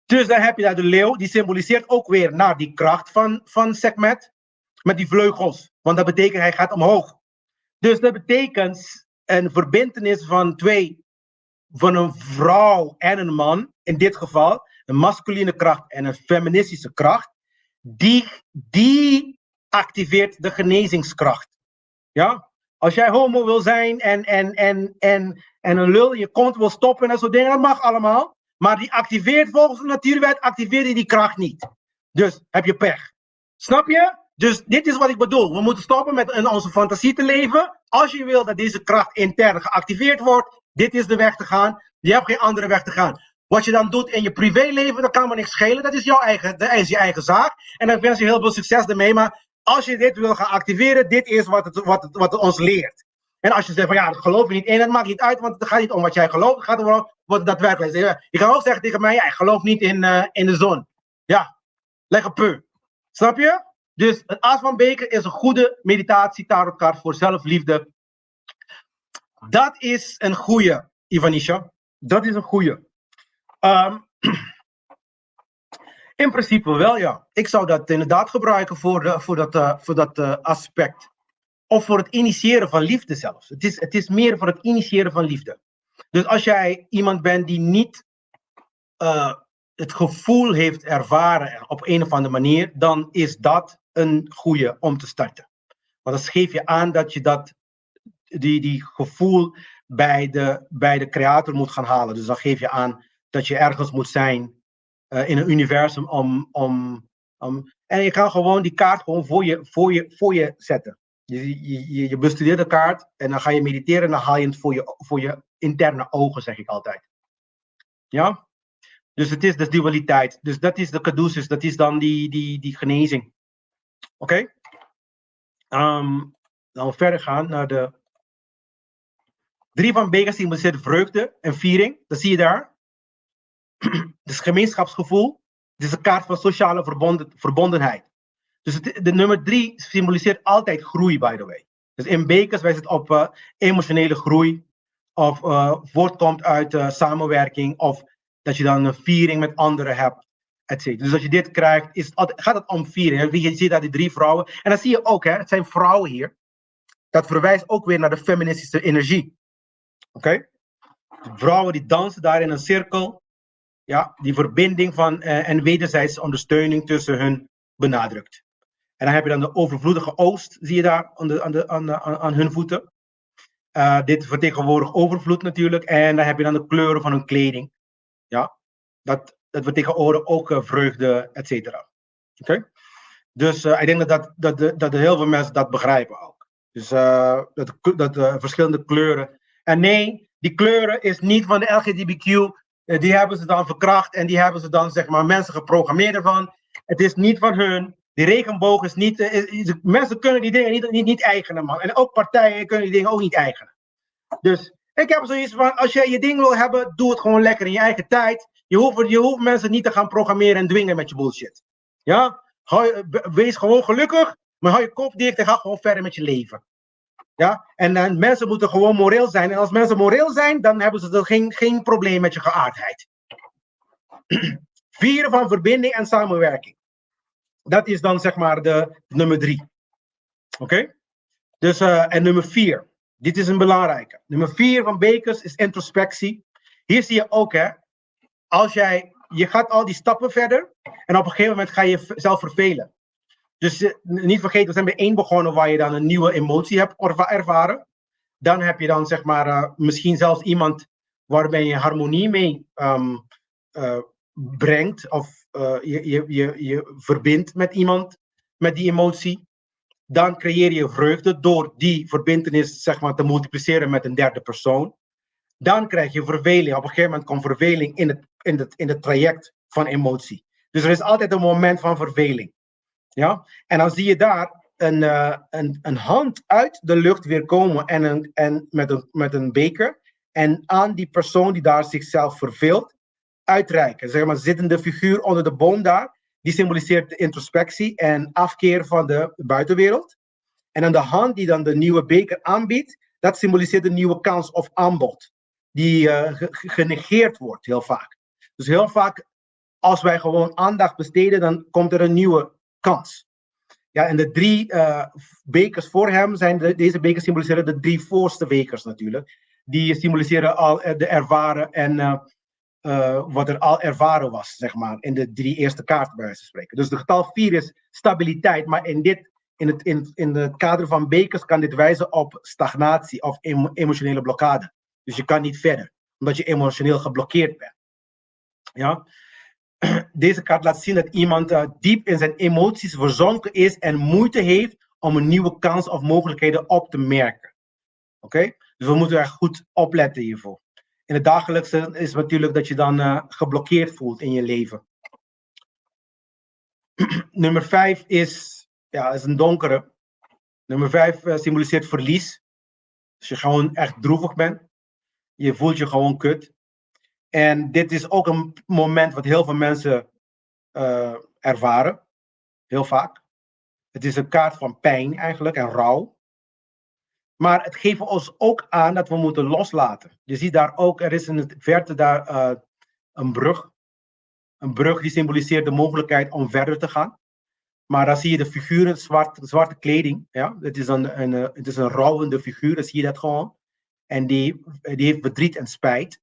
Dus dan heb je daar de leeuw. Die symboliseert ook weer naar die kracht van Sekhmet. Met die vleugels. Want dat betekent hij gaat omhoog. Dus dat betekent een verbintenis van een vrouw en een man. In dit geval een masculine kracht en een feministische kracht. Die activeert de genezingskracht. Ja? Als jij homo wil zijn en een lul in je kont wil stoppen en soort dingen, dat mag allemaal. Maar die activeert volgens de natuurwet, activeert die kracht niet. Dus heb je pech. Snap je? Dus dit is wat ik bedoel. We moeten stoppen met in onze fantasie te leven. Als je wil dat deze kracht intern geactiveerd wordt, dit is de weg te gaan. Je hebt geen andere weg te gaan. Wat je dan doet in je privéleven, dat kan me niks schelen. Dat is je eigen zaak. En dan wens je heel veel succes ermee. Maar als je dit wil gaan activeren, dit is wat het ons leert. En als je zegt van ja, dat geloof je niet in, dat maakt niet uit, want het gaat niet om wat jij gelooft. Het gaat om wat het daadwerkelijk is. Je kan ook zeggen tegen mij, ja, ik geloof niet in de zon. Ja, lekker peu. Snap je? Dus het As van Beker is een goede meditatie tarotkaart voor zelfliefde. Dat is een goede, Ivanisha. Dat is een goede. In principe wel, ja. Ik zou dat inderdaad gebruiken voor dat aspect. Of voor het initiëren van liefde zelfs. Het is meer voor het initiëren van liefde. Dus als jij iemand bent die niet het gevoel heeft ervaren op een of andere manier, dan is dat een goede om te starten. Want dan geef je aan dat je die gevoel bij de creator moet gaan halen. Dus dan geef je aan dat je ergens moet zijn in een universum en je kan gewoon die kaart gewoon voor je zetten. Je bestudeert de kaart en dan ga je mediteren en dan haal je het voor je interne ogen, zeg ik altijd. Ja? Dus het is de dualiteit. Dus dat is de caduceus, dat is dan die genezing. Oké? Dan we verder gaan naar de 3 van Bekers symboliseert vreugde en viering. Dat zie je daar. Dus gemeenschapsgevoel. Het is een kaart van sociale verbondenheid. Dus de nummer 3 symboliseert altijd groei, by the way. Dus in Bekers wijst het op emotionele groei. Of voortkomt uit samenwerking. Of dat je dan een viering met anderen hebt. Etc. Dus als je dit krijgt, gaat het om viering. Je ziet daar die 3 vrouwen. En dan zie je ook, het zijn vrouwen hier. Dat verwijst ook weer naar de feministische energie. Oké? De vrouwen die dansen daar in een cirkel. Ja, die verbinding van en wederzijdse ondersteuning tussen hun benadrukt. En dan heb je dan de overvloedige oost, zie je daar aan hun voeten. Dit vertegenwoordigt overvloed natuurlijk. En dan heb je dan de kleuren van hun kleding. Ja, dat vertegenwoordigt ook vreugde, et cetera. Oké? Dus ik denk dat heel veel mensen dat begrijpen ook. Dus dat verschillende kleuren. En nee, die kleuren is niet van de LGBTQ. Die hebben ze dan verkracht en die hebben ze dan, zeg maar, mensen geprogrammeerd ervan. Het is niet van hun. Die regenboog is niet. Mensen kunnen die dingen niet eigenen, man. En ook partijen kunnen die dingen ook niet eigenen. Dus ik heb zoiets van: als jij je ding wil hebben, doe het gewoon lekker in je eigen tijd. Je hoeft mensen niet te gaan programmeren en dwingen met je bullshit. Ja? Wees gewoon gelukkig, maar hou je kop dicht en ga gewoon verder met je leven. Ja? En mensen moeten gewoon moreel zijn. En als mensen moreel zijn, dan hebben ze geen probleem met je geaardheid. Vieren van verbinding en samenwerking. Dat is dan, zeg maar, de nummer 3. Oké? Dus, en nummer 4. Dit is een belangrijke. Nummer 4 van Bekers is introspectie. Hier zie je ook, als je gaat al die stappen verder. En op een gegeven moment ga je jezelf vervelen. Dus niet vergeten, we zijn bij 1 begonnen waar je dan een nieuwe emotie hebt ervaren. Dan heb je dan, zeg maar, misschien zelfs iemand waarbij je harmonie mee brengt. Of je verbindt met iemand met die emotie. Dan creëer je vreugde door die verbintenis, zeg maar, te multipliceren met een derde persoon. Dan krijg je verveling. Op een gegeven moment komt verveling in het traject van emotie. Dus er is altijd een moment van verveling. Ja? En dan zie je daar een hand uit de lucht weer komen en met een beker. En aan die persoon die daar zichzelf verveelt, uitreiken. Zeg maar, zittende figuur onder de boom daar, die symboliseert de introspectie en afkeer van de buitenwereld. En dan de hand die dan de nieuwe beker aanbiedt, dat symboliseert de nieuwe kans of aanbod. Die genegeerd wordt heel vaak. Dus heel vaak, als wij gewoon aandacht besteden, dan komt er een nieuwe kans. Ja, en de 3 bekers voor hem deze bekers symboliseren de 3 voorste bekers natuurlijk. Die symboliseren al de ervaren en wat er al ervaren was, zeg maar, in de 3 eerste kaarten bij wijze van spreken. Dus de getal 4 is stabiliteit, maar in het kader van bekers kan dit wijzen op stagnatie of emotionele blokkade. Dus je kan niet verder, omdat je emotioneel geblokkeerd bent. Ja? Deze kaart laat zien dat iemand diep in zijn emoties verzonken is en moeite heeft om een nieuwe kans of mogelijkheden op te merken. Oké? Dus we moeten echt goed opletten hiervoor. In het dagelijkse is het natuurlijk dat je dan geblokkeerd voelt in je leven. Nummer 5 is een donkere. Nummer 5 symboliseert verlies. Als je gewoon echt droevig bent. Je voelt je gewoon kut. En dit is ook een moment wat heel veel mensen ervaren. Heel vaak. Het is een kaart van pijn eigenlijk en rouw. Maar het geeft ons ook aan dat we moeten loslaten. Je ziet daar ook, er is in het verte daar een brug. Een brug die symboliseert de mogelijkheid om verder te gaan. Maar dan zie je de figuren, zwarte kleding. Ja? Het is een rouwende figuur, dan zie je dat gewoon. En die heeft verdriet en spijt.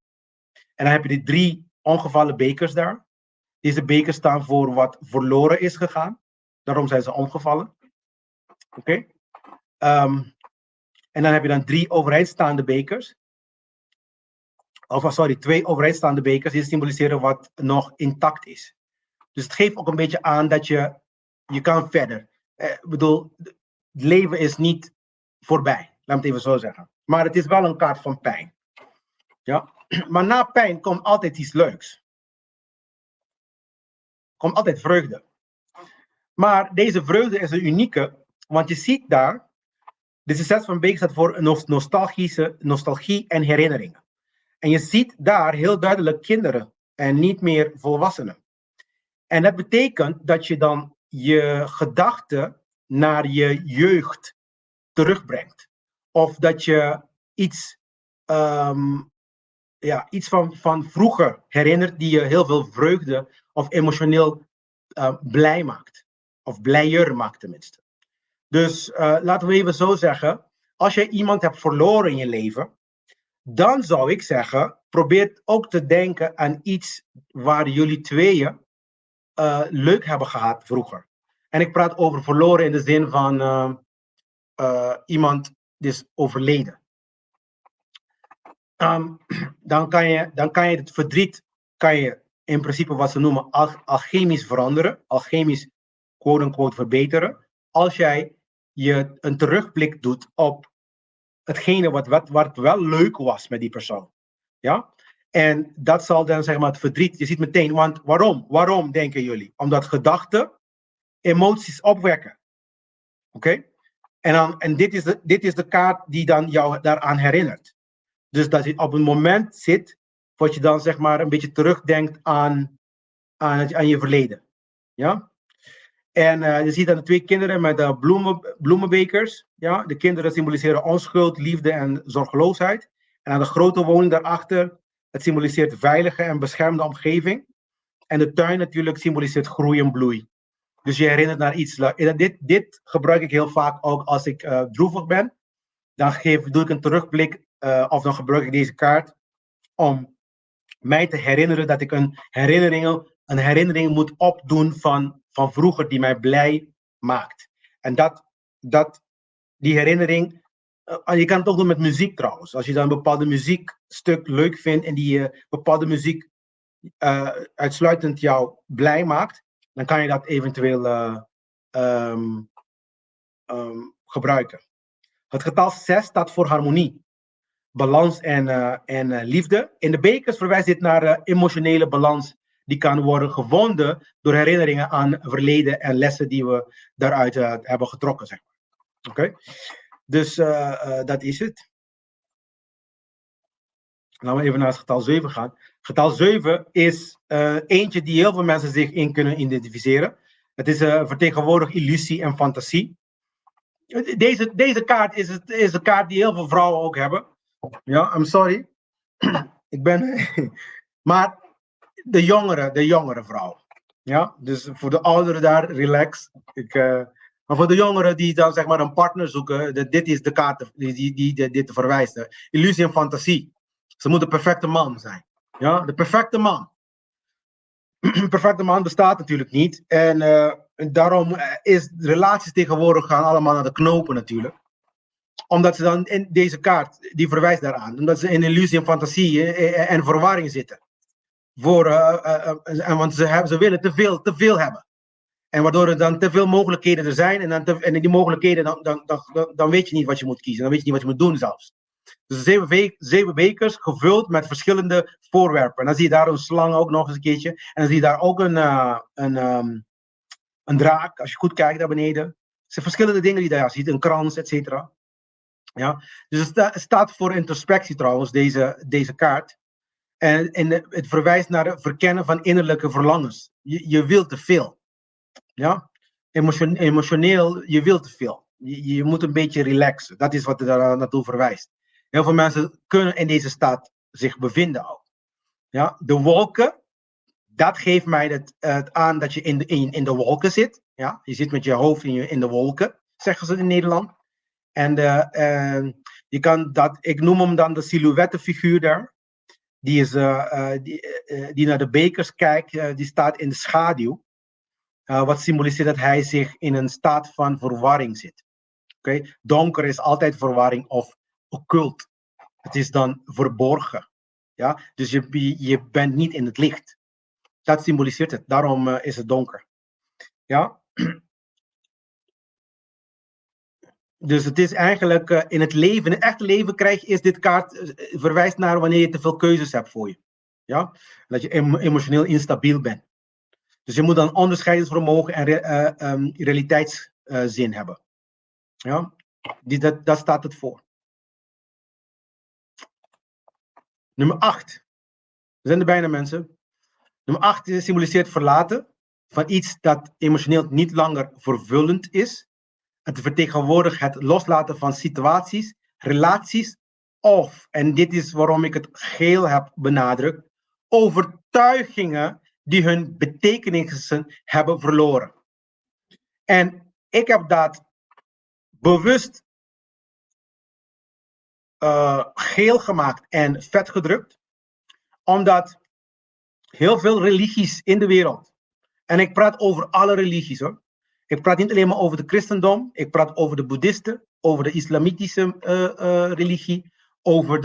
En dan heb je die 3 ongevallen bekers daar. Deze bekers staan voor wat verloren is gegaan. Daarom zijn ze omgevallen. Oké. En dan heb je dan 3 overeindstaande bekers. Of sorry, 2 overeindstaande bekers die symboliseren wat nog intact is. Dus het geeft ook een beetje aan dat je kan verder. Ik bedoel, het leven is niet voorbij. Laat me het even zo zeggen. Maar het is wel een kaart van pijn. Ja? Maar na pijn komt altijd iets leuks. Komt altijd vreugde. Maar deze vreugde is een unieke, want je ziet daar, de 6 van bekers staat voor nostalgie en herinneringen. En je ziet daar heel duidelijk kinderen en niet meer volwassenen. En dat betekent dat je dan je gedachten naar je jeugd terugbrengt. Of dat je iets van vroeger herinnert die je heel veel vreugde of emotioneel blij maakt. Of blijer maakt tenminste. Dus laten we even zo zeggen, als je iemand hebt verloren in je leven, dan zou ik zeggen, probeer ook te denken aan iets waar jullie tweeën leuk hebben gehad vroeger. En ik praat over verloren in de zin van iemand die is overleden. Dan kan je het verdriet in principe wat ze noemen alchemisch veranderen. Alchemisch quote-unquote verbeteren. Als jij je een terugblik doet op hetgene wat wel leuk was met die persoon. Ja? En dat zal dan zeg maar het verdriet. Je ziet meteen, want waarom? Waarom denken jullie? Omdat gedachten emoties opwekken. Oké? En dit is de kaart die dan jou daaraan herinnert. Dus dat je op een moment zit, wat je dan zeg maar een beetje terugdenkt aan je verleden. Ja? En je ziet dan de 2 kinderen met bloemenbekers. Ja? De kinderen symboliseren onschuld, liefde en zorgeloosheid. En aan de grote woning daarachter, het symboliseert veilige en beschermde omgeving. En de tuin natuurlijk symboliseert groei en bloei. Dus je herinnert naar iets. Dit gebruik ik heel vaak ook als ik droevig ben. Dan doe ik een terugblik of dan gebruik ik deze kaart om mij te herinneren dat ik een herinnering moet opdoen van vroeger die mij blij maakt. En die herinnering, je kan het ook doen met muziek trouwens. Als je dan een bepaalde muziekstuk leuk vindt en die bepaalde muziek uitsluitend jou blij maakt, dan kan je dat eventueel gebruiken. Het getal 6 staat voor harmonie, balans en liefde. In de bekers verwijst dit naar emotionele balans die kan worden gevonden door herinneringen aan verleden en lessen die we daaruit hebben getrokken, zeg maar. Oké? Dus dat is het. Laten we even naar het getal 7 gaan. Getal 7 is eentje die heel veel mensen zich in kunnen identificeren. Het is vertegenwoordigt illusie en fantasie. Deze kaart is een kaart die heel veel vrouwen ook hebben. Ja, I'm sorry. Ik ben... maar de jongere vrouw. Ja, dus voor de ouderen daar, relax. Maar voor de jongeren die dan zeg maar een partner zoeken, dit is de kaart die dit verwijst. Illusie en fantasie. Ze moet de perfecte man zijn. Ja, de perfecte man. Een perfecte man bestaat natuurlijk niet. En daarom is relaties tegenwoordig gaan allemaal naar de knopen natuurlijk. Omdat ze dan in deze kaart, die verwijst daaraan. Omdat ze in illusie en fantasie en verwarring zitten. Want ze willen te veel hebben. En waardoor er dan te veel mogelijkheden er zijn. En die mogelijkheden, dan weet je niet wat je moet kiezen. Dan weet je niet wat je moet doen zelfs. Dus 7 bekers gevuld met verschillende voorwerpen. En dan zie je daar een slang ook nog eens een keertje. En dan zie je daar ook een draak, als je goed kijkt daar beneden. Er zijn verschillende dingen die je daar ziet. Een krans, et cetera. Ja? Dus het staat voor introspectie trouwens, deze kaart. En het verwijst naar het verkennen van innerlijke verlangens. Je wilt te veel. Ja? Emotioneel, je wilt te veel. Je moet een beetje relaxen. Dat is wat er daar naartoe verwijst. Heel veel mensen kunnen in deze staat zich bevinden ook. Ja? De wolken, dat geeft mij het aan dat je in de wolken zit. Ja? Je zit met je hoofd in de wolken, zeggen ze in Nederland. En je kan ik noem hem dan de silhouettenfiguur daar. Die naar de bekers kijkt, die staat in de schaduw. Wat symboliseert dat hij zich in een staat van verwarring zit. Okay? Donker is altijd verwarring of occult. Het is dan verborgen. Ja? Dus je bent niet in het licht. Dat symboliseert het. Daarom is het donker. Ja? Dus het is eigenlijk in het echte leven is dit kaart verwijst naar wanneer je te veel keuzes hebt voor je. Ja? Dat je emotioneel instabiel bent. Dus je moet dan onderscheidingsvermogen en realiteitszin hebben. Ja? Dat staat het voor. Nummer 8. We zijn er bijna, mensen. Nummer 8 symboliseert verlaten van iets dat emotioneel niet langer vervullend is. Het vertegenwoordigt het loslaten van situaties, relaties en dit is waarom ik het geel heb benadrukt, overtuigingen die hun betekenissen hebben verloren. En ik heb dat bewust geel gemaakt en vet gedrukt, omdat heel veel religies in de wereld, en ik praat over alle religies hoor, ik praat niet alleen maar over het christendom, ik praat over de boeddhisten, over de islamitische religie, over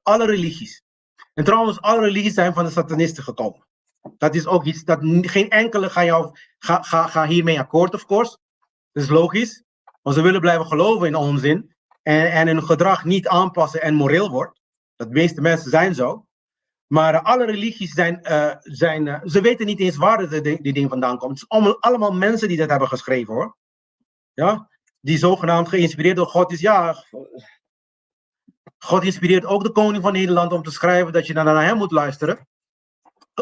alle religies. En trouwens, alle religies zijn van de satanisten gekomen. Dat is ook iets dat geen enkele ga hiermee akkoord, of course. Dat is logisch, want ze willen blijven geloven in onzin en hun gedrag niet aanpassen en moreel wordt. De meeste mensen zijn zo. Maar alle religies ze weten niet eens waar die ding vandaan komt. Het zijn allemaal mensen die dat hebben geschreven hoor. Ja? Die zogenaamd geïnspireerd door God is. Ja, God inspireert ook de koning van Nederland om te schrijven dat je naar hem moet luisteren.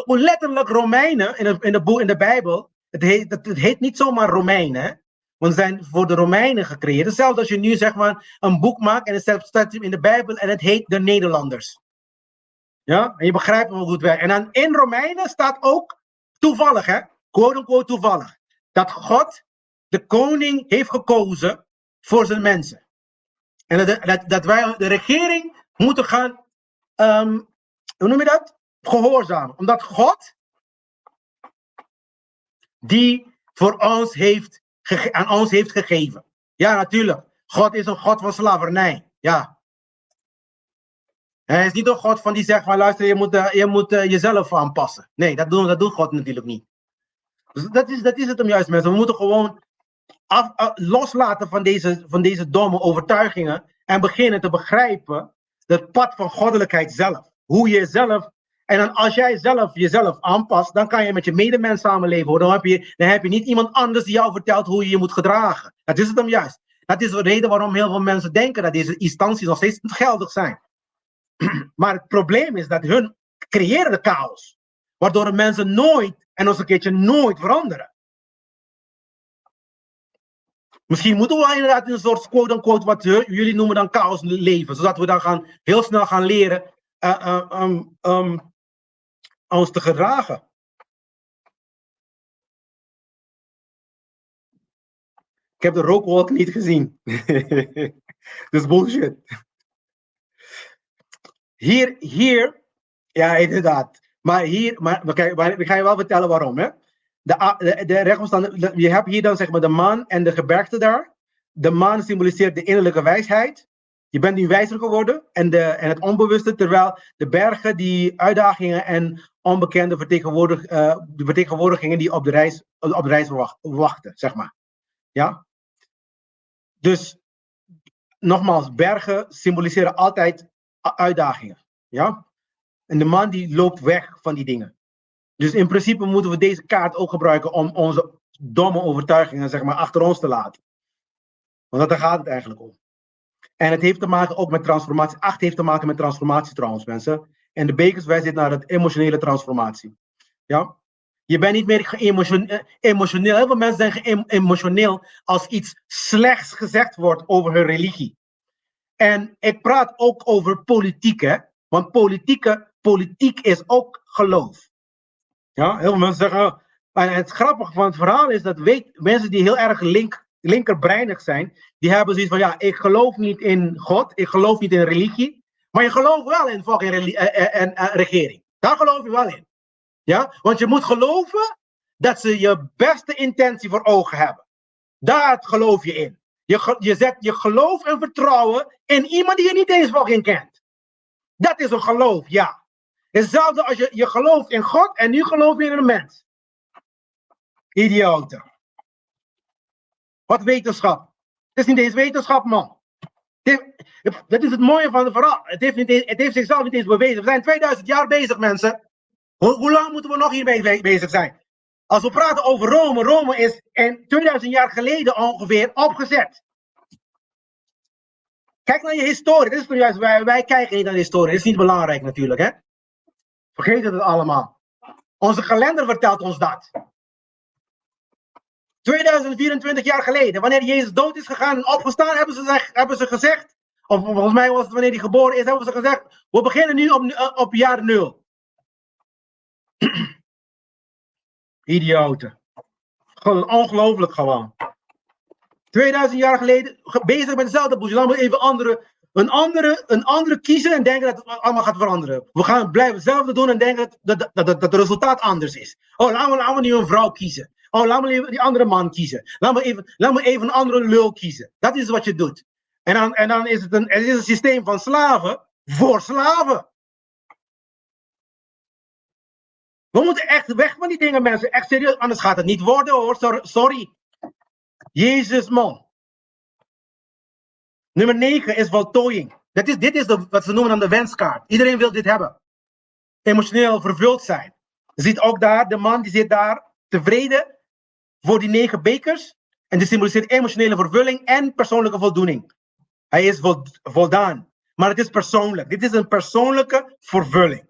Letterlijk Romeinen in de Bijbel. Het heet niet zomaar Romeinen. Hè? Want ze zijn voor de Romeinen gecreëerd. Hetzelfde als je nu zeg maar een boek maakt en het staat in de Bijbel en het heet de Nederlanders. Ja, en je begrijpt wel hoe het werkt. En dan in Romeinen staat ook toevallig, hè, quote-unquote toevallig, dat God de koning heeft gekozen voor zijn mensen. En dat wij de regering moeten gaan, hoe noem je dat? Gehoorzamen. Omdat God die voor ons aan ons heeft gegeven. Ja, natuurlijk. God is een God van slavernij. Ja. Hij is niet een God van die zegt van luister, je moet jezelf aanpassen. Nee, dat doet God natuurlijk niet. Dus dat is het om juist mensen. We moeten gewoon loslaten van deze domme overtuigingen en beginnen te begrijpen het pad van goddelijkheid zelf. Hoe je zelf En dan als jij zelf jezelf aanpast, dan kan je met je medemens samenleven. Dan heb je niet iemand anders die jou vertelt hoe je je moet gedragen. Dat is het hem juist. Dat is de reden waarom heel veel mensen denken dat deze instanties nog steeds geldig zijn. Maar het probleem is dat hun creëren de chaos. Waardoor de mensen nooit, en nog een keertje nooit veranderen. Misschien moeten we inderdaad een soort quote-unquote, wat jullie noemen dan chaos leven. Zodat we dan heel snel gaan leren ons te gedragen. Ik heb de rookwolk niet gezien. Dat is bullshit. Hier, ja inderdaad. Maar ik ga je wel vertellen waarom. Hè? De rechtsomstandigheden, je hebt hier dan zeg maar de maan en de gebergte daar. De maan symboliseert de innerlijke wijsheid. Je bent nu wijzer geworden en het onbewuste, terwijl de bergen die uitdagingen en onbekende vertegenwoordigingen die op de reis wachten, zeg maar. Ja? Dus, nogmaals, bergen symboliseren altijd uitdagingen. Ja? En de man die loopt weg van die dingen. Dus in principe moeten we deze kaart ook gebruiken om onze domme overtuigingen, zeg maar, achter ons te laten. Want daar gaat het eigenlijk om. En het heeft te maken ook met transformatie. 8 heeft te maken met transformatie trouwens, mensen. En de bekers wijzen naar het emotionele transformatie. Ja? Je bent niet meer emotioneel. Heel veel mensen zijn emotioneel als iets slechts gezegd wordt over hun religie. En ik praat ook over politiek, hè. Want politiek is ook geloof. Ja, heel veel mensen zeggen... En het grappige van het verhaal is dat mensen die heel erg linkerbreinig zijn, die hebben zoiets van, ja, ik geloof niet in God, ik geloof niet in religie, maar je gelooft wel in fucking regering. Daar geloof je wel in. Ja, want je moet geloven dat ze je beste intentie voor ogen hebben. Daar geloof je in. Je zet je geloof en vertrouwen in iemand die je niet eens fucking kent. Dat is een geloof, ja. Hetzelfde als je gelooft in God en nu geloof je in een mens. Idioten. Wat wetenschap? Het is niet eens wetenschap, man. Dat is het mooie van het verhaal. Het heeft zichzelf niet eens bewezen. We zijn 2000 jaar bezig, mensen. Hoe lang moeten we nog hiermee bezig zijn? Als we praten over Rome, Rome is 2000 jaar geleden ongeveer opgezet. Kijk naar je historie. Dit is toch juist, wij kijken niet naar de historie. Dat is niet belangrijk natuurlijk, hè? Vergeet het allemaal. Onze kalender vertelt ons dat. 2024 jaar geleden, wanneer Jezus dood is gegaan en opgestaan, hebben ze gezegd, of volgens mij was het wanneer hij geboren is, hebben ze gezegd, we beginnen nu op jaar 0. Idioten. Gewoon ongelooflijk gewoon. 2000 jaar geleden, bezig met dezelfde boezem. Dan moet even een andere kiezen en denken dat het allemaal gaat veranderen. We gaan blijven hetzelfde doen en denken dat het resultaat anders is. Oh, laten we nu een vrouw kiezen. Oh, laten we die andere man kiezen. Laten we even een andere lul kiezen. Dat is wat je doet. En dan is het een systeem van slaven voor slaven. We moeten echt weg van die dingen, mensen. Echt serieus, anders gaat het niet worden hoor. Sorry. Jezus, man. Nummer 9 is voltooiing. Dit is wat ze noemen dan de wenskaart. Iedereen wil dit hebben. Emotioneel vervuld zijn. Je ziet ook daar, de man die zit daar tevreden voor die 9 bekers. En die symboliseert emotionele vervulling en persoonlijke voldoening. Hij is voldaan. Maar het is persoonlijk. Dit is een persoonlijke vervulling.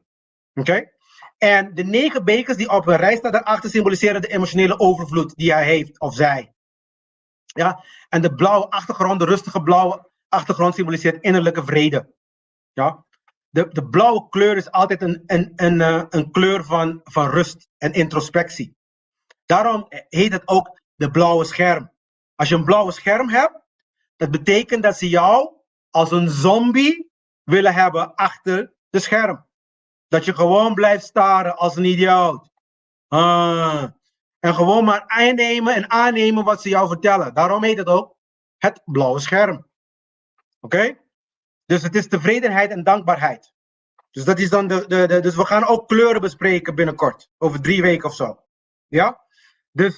Oké? En de 9 bekers die op een rij staan daarachter symboliseren de emotionele overvloed die hij heeft of zij. Ja? En de blauwe achtergrond, de rustige blauwe achtergrond symboliseert innerlijke vrede. Ja? De blauwe kleur is altijd een kleur van rust en introspectie. Daarom heet het ook de blauwe scherm. Als je een blauwe scherm hebt, dat betekent dat ze jou als een zombie willen hebben achter de scherm. Dat je gewoon blijft staren als een idioot. En gewoon maar aannemen wat ze jou vertellen. Daarom heet het ook het blauwe scherm. Oké? Dus het is tevredenheid en dankbaarheid. Dus dat is dan dus we gaan ook kleuren bespreken binnenkort. Over 3 weken of zo. Ja? Dus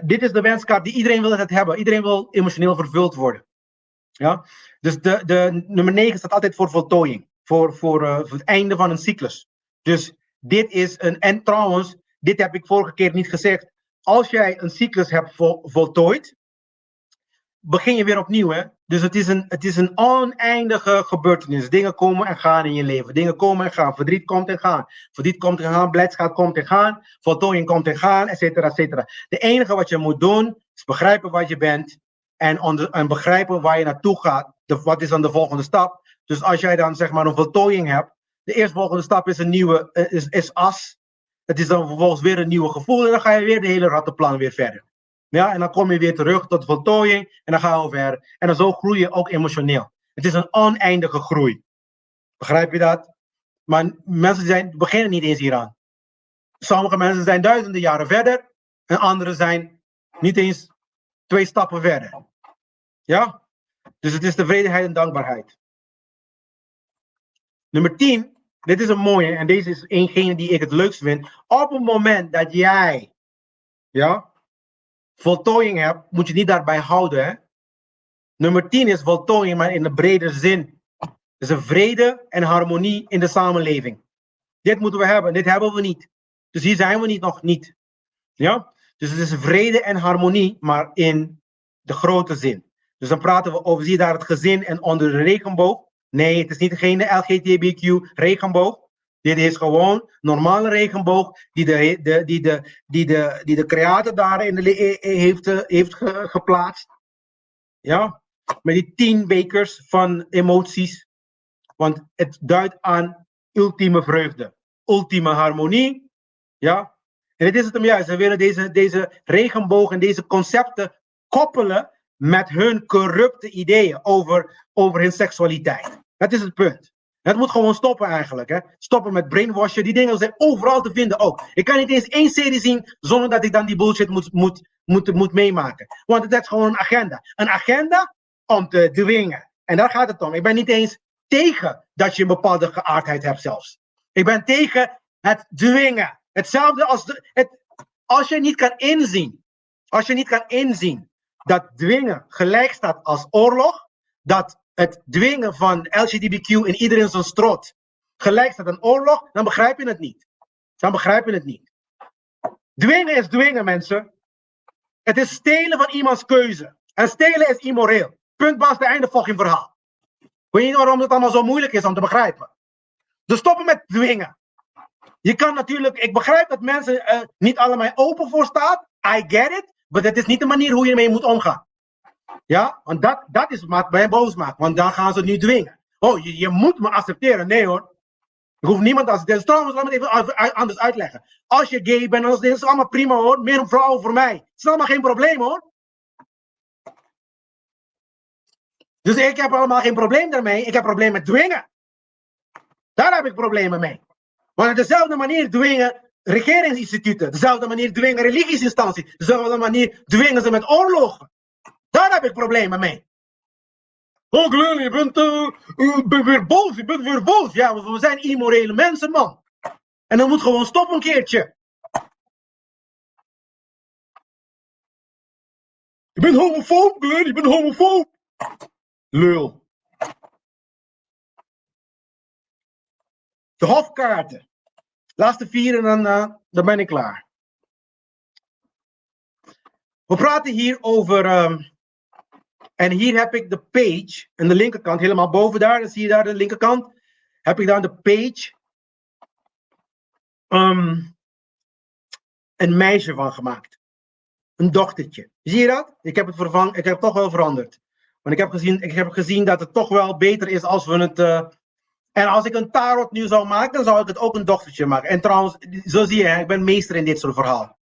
dit is de wenskaart die iedereen wil het hebben. Iedereen wil emotioneel vervuld worden. Ja? Dus de nummer 9 staat altijd voor voltooiing. Voor het einde van een cyclus. Dus dit is en trouwens, dit heb ik vorige keer niet gezegd. Als jij een cyclus hebt voltooid, begin je weer opnieuw, hè? Dus het is een oneindige gebeurtenis. Dingen komen en gaan in je leven. Dingen komen en gaan. Verdriet komt en gaan. Verdriet komt en gaan. Blijdschap komt en gaan. Voltooiing komt en gaan, et cetera, et cetera. De enige wat je moet doen, is begrijpen wat je bent en begrijpen waar je naartoe gaat. Wat is dan de volgende stap? Dus als jij dan zeg maar een voltooiing hebt, de eerstvolgende stap is een nieuwe, is as. Het is dan vervolgens weer een nieuwe gevoel en dan ga je weer de hele rattenplan weer verder. Ja, en dan kom je weer terug tot voltooiing en dan gaan we verder. En dan zo groei je ook emotioneel. Het is een oneindige groei. Begrijp je dat? Maar mensen beginnen niet eens hieraan. Sommige mensen zijn duizenden jaren verder en anderen zijn niet eens 2 stappen verder. Ja? Dus het is tevredenheid en dankbaarheid. Nummer 10, dit is een mooie en deze is eengene die ik het leukst vind. Op het moment dat jij, ja, voltooiing hebt, moet je niet daarbij houden. Hè? Nummer 10 is voltooiing, maar in de brede zin. Dus een vrede en harmonie in de samenleving. Dit moeten we hebben, dit hebben we niet. Dus hier zijn we nog niet. Ja? Dus het is vrede en harmonie, maar in de grote zin. Dus dan praten we over, zie je daar het gezin en onder de regenboog? Nee, het is niet geen LGBTQ regenboog. Dit is gewoon normale regenboog die de creator daarin heeft geplaatst. Ja, met die 10 bekers van emoties. Want het duidt aan ultieme vreugde, ultieme harmonie. Ja, en dit is het hem juist. Ze willen deze regenboog en deze concepten koppelen met hun corrupte ideeën over hun seksualiteit. Dat is het punt. Het moet gewoon stoppen eigenlijk. Hè? Stoppen met brainwashen. Die dingen zijn overal te vinden ook. Ik kan niet eens 1 serie zien zonder dat ik dan die bullshit moet meemaken. Want het is gewoon een agenda. Een agenda om te dwingen. En daar gaat het om. Ik ben niet eens tegen dat je een bepaalde geaardheid hebt zelfs. Ik ben tegen het dwingen. Hetzelfde als je niet kan inzien. Als je niet kan inzien dat dwingen gelijk staat als oorlog. Dat het dwingen van LGBTQ in iedereen zijn strot gelijk staat aan oorlog, dan begrijp je het niet. Dan begrijp je het niet. Dwingen is dwingen, mensen. Het is stelen van iemands keuze. En stelen is immoreel. Punt, basta, einde, fucking verhaal. Weet je waarom het allemaal zo moeilijk is om te begrijpen? Dus stoppen met dwingen. Je kan natuurlijk, ik begrijp dat mensen niet allemaal open voor staan. I get it. Maar dat is niet de manier hoe je ermee moet omgaan. Ja, want dat is wat mij boos maakt. Want dan gaan ze het nu dwingen. Oh, je moet me accepteren. Nee hoor. Ik hoef niemand te accepteren. Trouwens, laat me het even anders uitleggen. Als je gay bent, dan is het allemaal prima hoor. Meer vrouwen voor mij. Het is allemaal geen probleem hoor. Dus ik heb allemaal geen probleem daarmee. Ik heb probleem met dwingen. Daar heb ik problemen mee. Want op dezelfde manier dwingen regeringsinstituten. Dezelfde manier dwingen religiesinstanties. Dezelfde manier dwingen ze met oorlogen. Daar heb ik problemen mee. Oh Glenn, je bent weer boos. Je bent weer boos. Ja, we zijn immorele mensen, man. En dan moet gewoon stoppen een keertje. Je bent homofoob, Glenn. Je bent homofoob. Lul. De hofkaarten. Laatste 4 en dan ben ik klaar. We praten hier over... en hier heb ik de page. Aan de linkerkant, helemaal boven daar. Dan zie je daar de linkerkant. Heb ik daar de page. Een meisje van gemaakt. Een dochtertje. Zie je dat? Ik heb het vervangen. Ik heb het toch wel veranderd. Want ik heb gezien dat het toch wel beter is als we het... en als ik een tarot nu zou maken, dan zou ik het ook een dochtertje maken. En trouwens, zo zie je, ik ben meester in dit soort verhaal.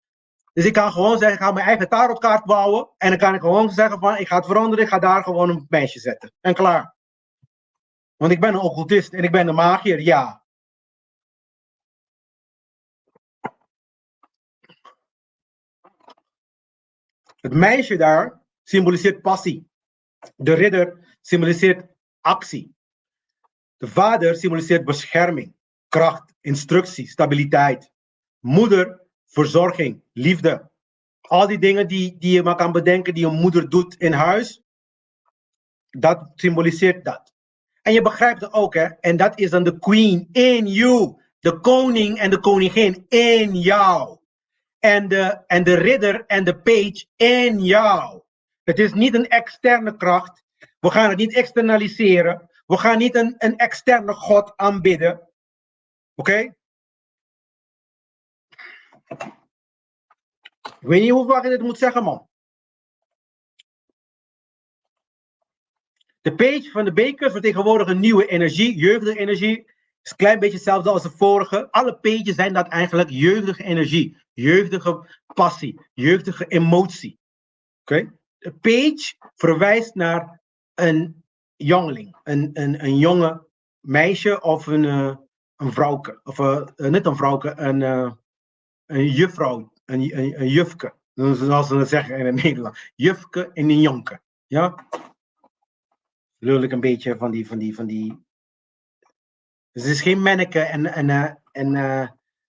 Dus ik kan gewoon zeggen, ik ga mijn eigen tarotkaart bouwen. En dan kan ik gewoon zeggen van, ik ga het veranderen. Ik ga daar gewoon een meisje zetten. En klaar. Want ik ben een occultist en ik ben een magier, ja. Het meisje daar symboliseert passie. De ridder symboliseert actie. De vader symboliseert bescherming, kracht, instructie, stabiliteit. Moeder, verzorging, liefde. Al die dingen die je maar kan bedenken die een moeder doet in huis. Dat symboliseert dat. En je begrijpt het ook, hè? En dat is dan de queen in you. de koning en de koningin in jou. En de ridder en de page in jou. Het is niet een externe kracht. We gaan het niet externaliseren. We gaan niet een externe God aanbidden. Oké? Ik weet niet hoe vaak ik dit moet zeggen, man. De page van de bekers vertegenwoordigt een nieuwe energie, jeugdige energie. Het is een klein beetje hetzelfde als de vorige. Alle pages zijn dat eigenlijk jeugdige energie, jeugdige passie, jeugdige emotie. Oké? De page verwijst naar een jongeling, een jonge meisje of een vrouwke. Of niet een vrouwke, een juffrouw, een jufke. Zoals ze dat zeggen in het Nederlands. Jufke en een jonke. Ja? Lul ik een beetje van die. Dus het is geen manneke en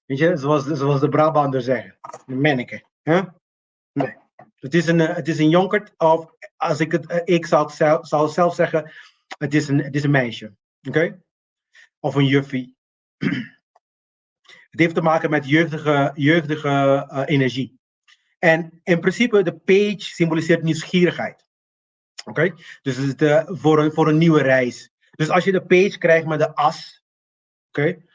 weet je, zoals de Brabander zeggen. Een manneke. Huh? Nee. Het is een jonkert, of als ik zou zelf zeggen, het is een meisje. Oké? Of een juffie. Het heeft te maken met jeugdige energie. En in principe, de page symboliseert nieuwsgierigheid. Oké? Dus het is voor een nieuwe reis. Dus als je de page krijgt met de as, oké?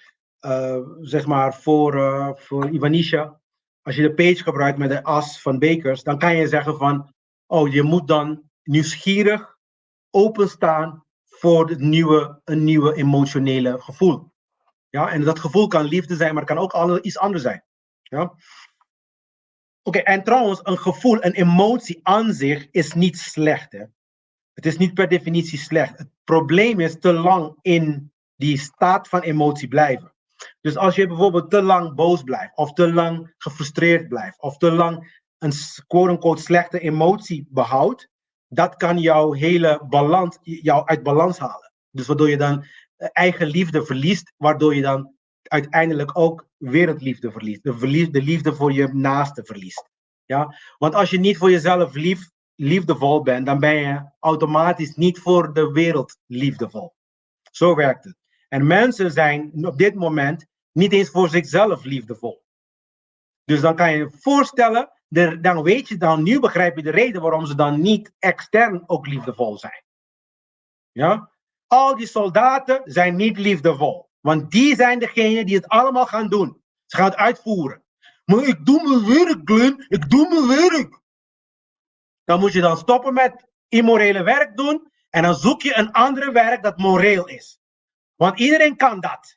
Zeg maar voor Ivanisha, als je de page gebruikt met de as van bekers, dan kan je zeggen van, oh, je moet dan nieuwsgierig openstaan voor een nieuwe emotionele gevoel. Ja, en dat gevoel kan liefde zijn, maar het kan ook iets anders zijn. Ja? Oké, en trouwens, een gevoel, een emotie aan zich is niet slecht. Hè? Het is niet per definitie slecht. Het probleem is te lang in die staat van emotie blijven. Dus als je bijvoorbeeld te lang boos blijft, of te lang gefrustreerd blijft, of te lang een quote-unquote slechte emotie behoudt, dat kan jouw hele balans, jou uit balans halen. Dus waardoor je dan eigen liefde verliest, waardoor je dan uiteindelijk ook wereldliefde verliest. De liefde voor je naaste verliest. Ja? Want als je niet voor jezelf liefdevol bent, dan ben je automatisch niet voor de wereld liefdevol. Zo werkt het. En mensen zijn op dit moment niet eens voor zichzelf liefdevol. Dus dan kan je je voorstellen, dan weet je dan, nu begrijp je de reden waarom ze dan niet extern ook liefdevol zijn. Ja? Al die soldaten zijn niet liefdevol. Want die zijn degenen die het allemaal gaan doen. Ze gaan het uitvoeren. Maar ik doe mijn werk, Glenn. Ik doe mijn werk. Dan moet je dan stoppen met immorele werk doen. En dan zoek je een andere werk dat moreel is. Want iedereen kan dat.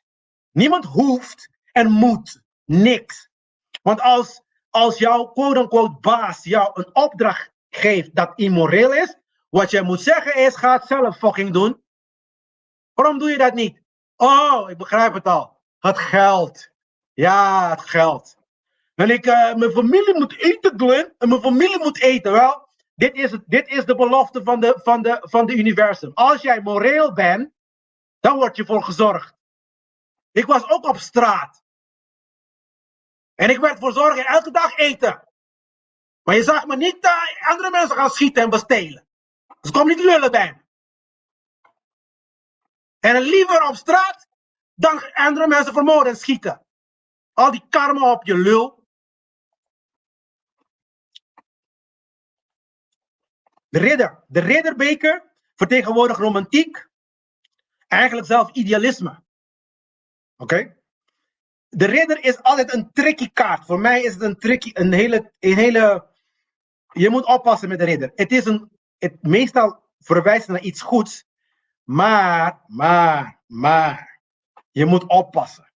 Niemand hoeft en moet niks. Want als jouw quote-unquote baas jou een opdracht geeft dat immoreel is, wat jij moet zeggen is, ga het zelf fucking doen. Waarom doe je dat niet? Oh, ik begrijp het al. Het geld. Ja, het geld. En mijn familie moet eten, Glenn. En mijn familie moet eten. Wel, dit is de belofte van de universum. Als jij moreel bent, dan word je voor gezorgd. Ik was ook op straat. En ik werd voor zorgen elke dag eten. Maar je zag me niet andere mensen gaan schieten en bestelen. Dus kom niet lullen bij me. En liever op straat dan andere mensen vermoorden en schieten. Al die karma op je lul. De ridderbeker vertegenwoordigt romantiek. Eigenlijk zelf idealisme. Oké? De ridder is altijd een tricky kaart. Voor mij is het een hele. Je moet oppassen met de ridder. Het meestal verwijst naar iets goeds. Maar. Je moet oppassen.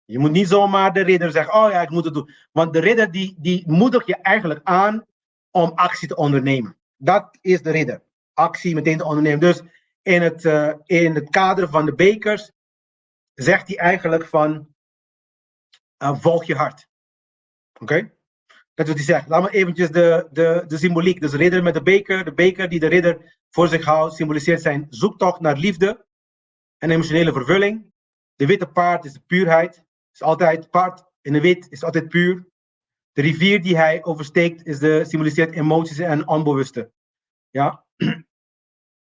Je moet niet zomaar de ridder zeggen, oh ja, ik moet het doen. Want de ridder die moedigt je eigenlijk aan om actie te ondernemen. Dat is de ridder. Actie meteen te ondernemen. Dus in het kader van de bekers zegt hij eigenlijk van, volg je hart. Oké? Dat is wat hij zegt. Laten we eventjes de symboliek. Dus de ridder met de beker die de ridder voor zich houdt, symboliseert zijn zoektocht naar liefde en emotionele vervulling. De witte paard is de puurheid. Is altijd paard in de wit is altijd puur. De rivier die hij oversteekt symboliseert emoties en onbewuste. Ja?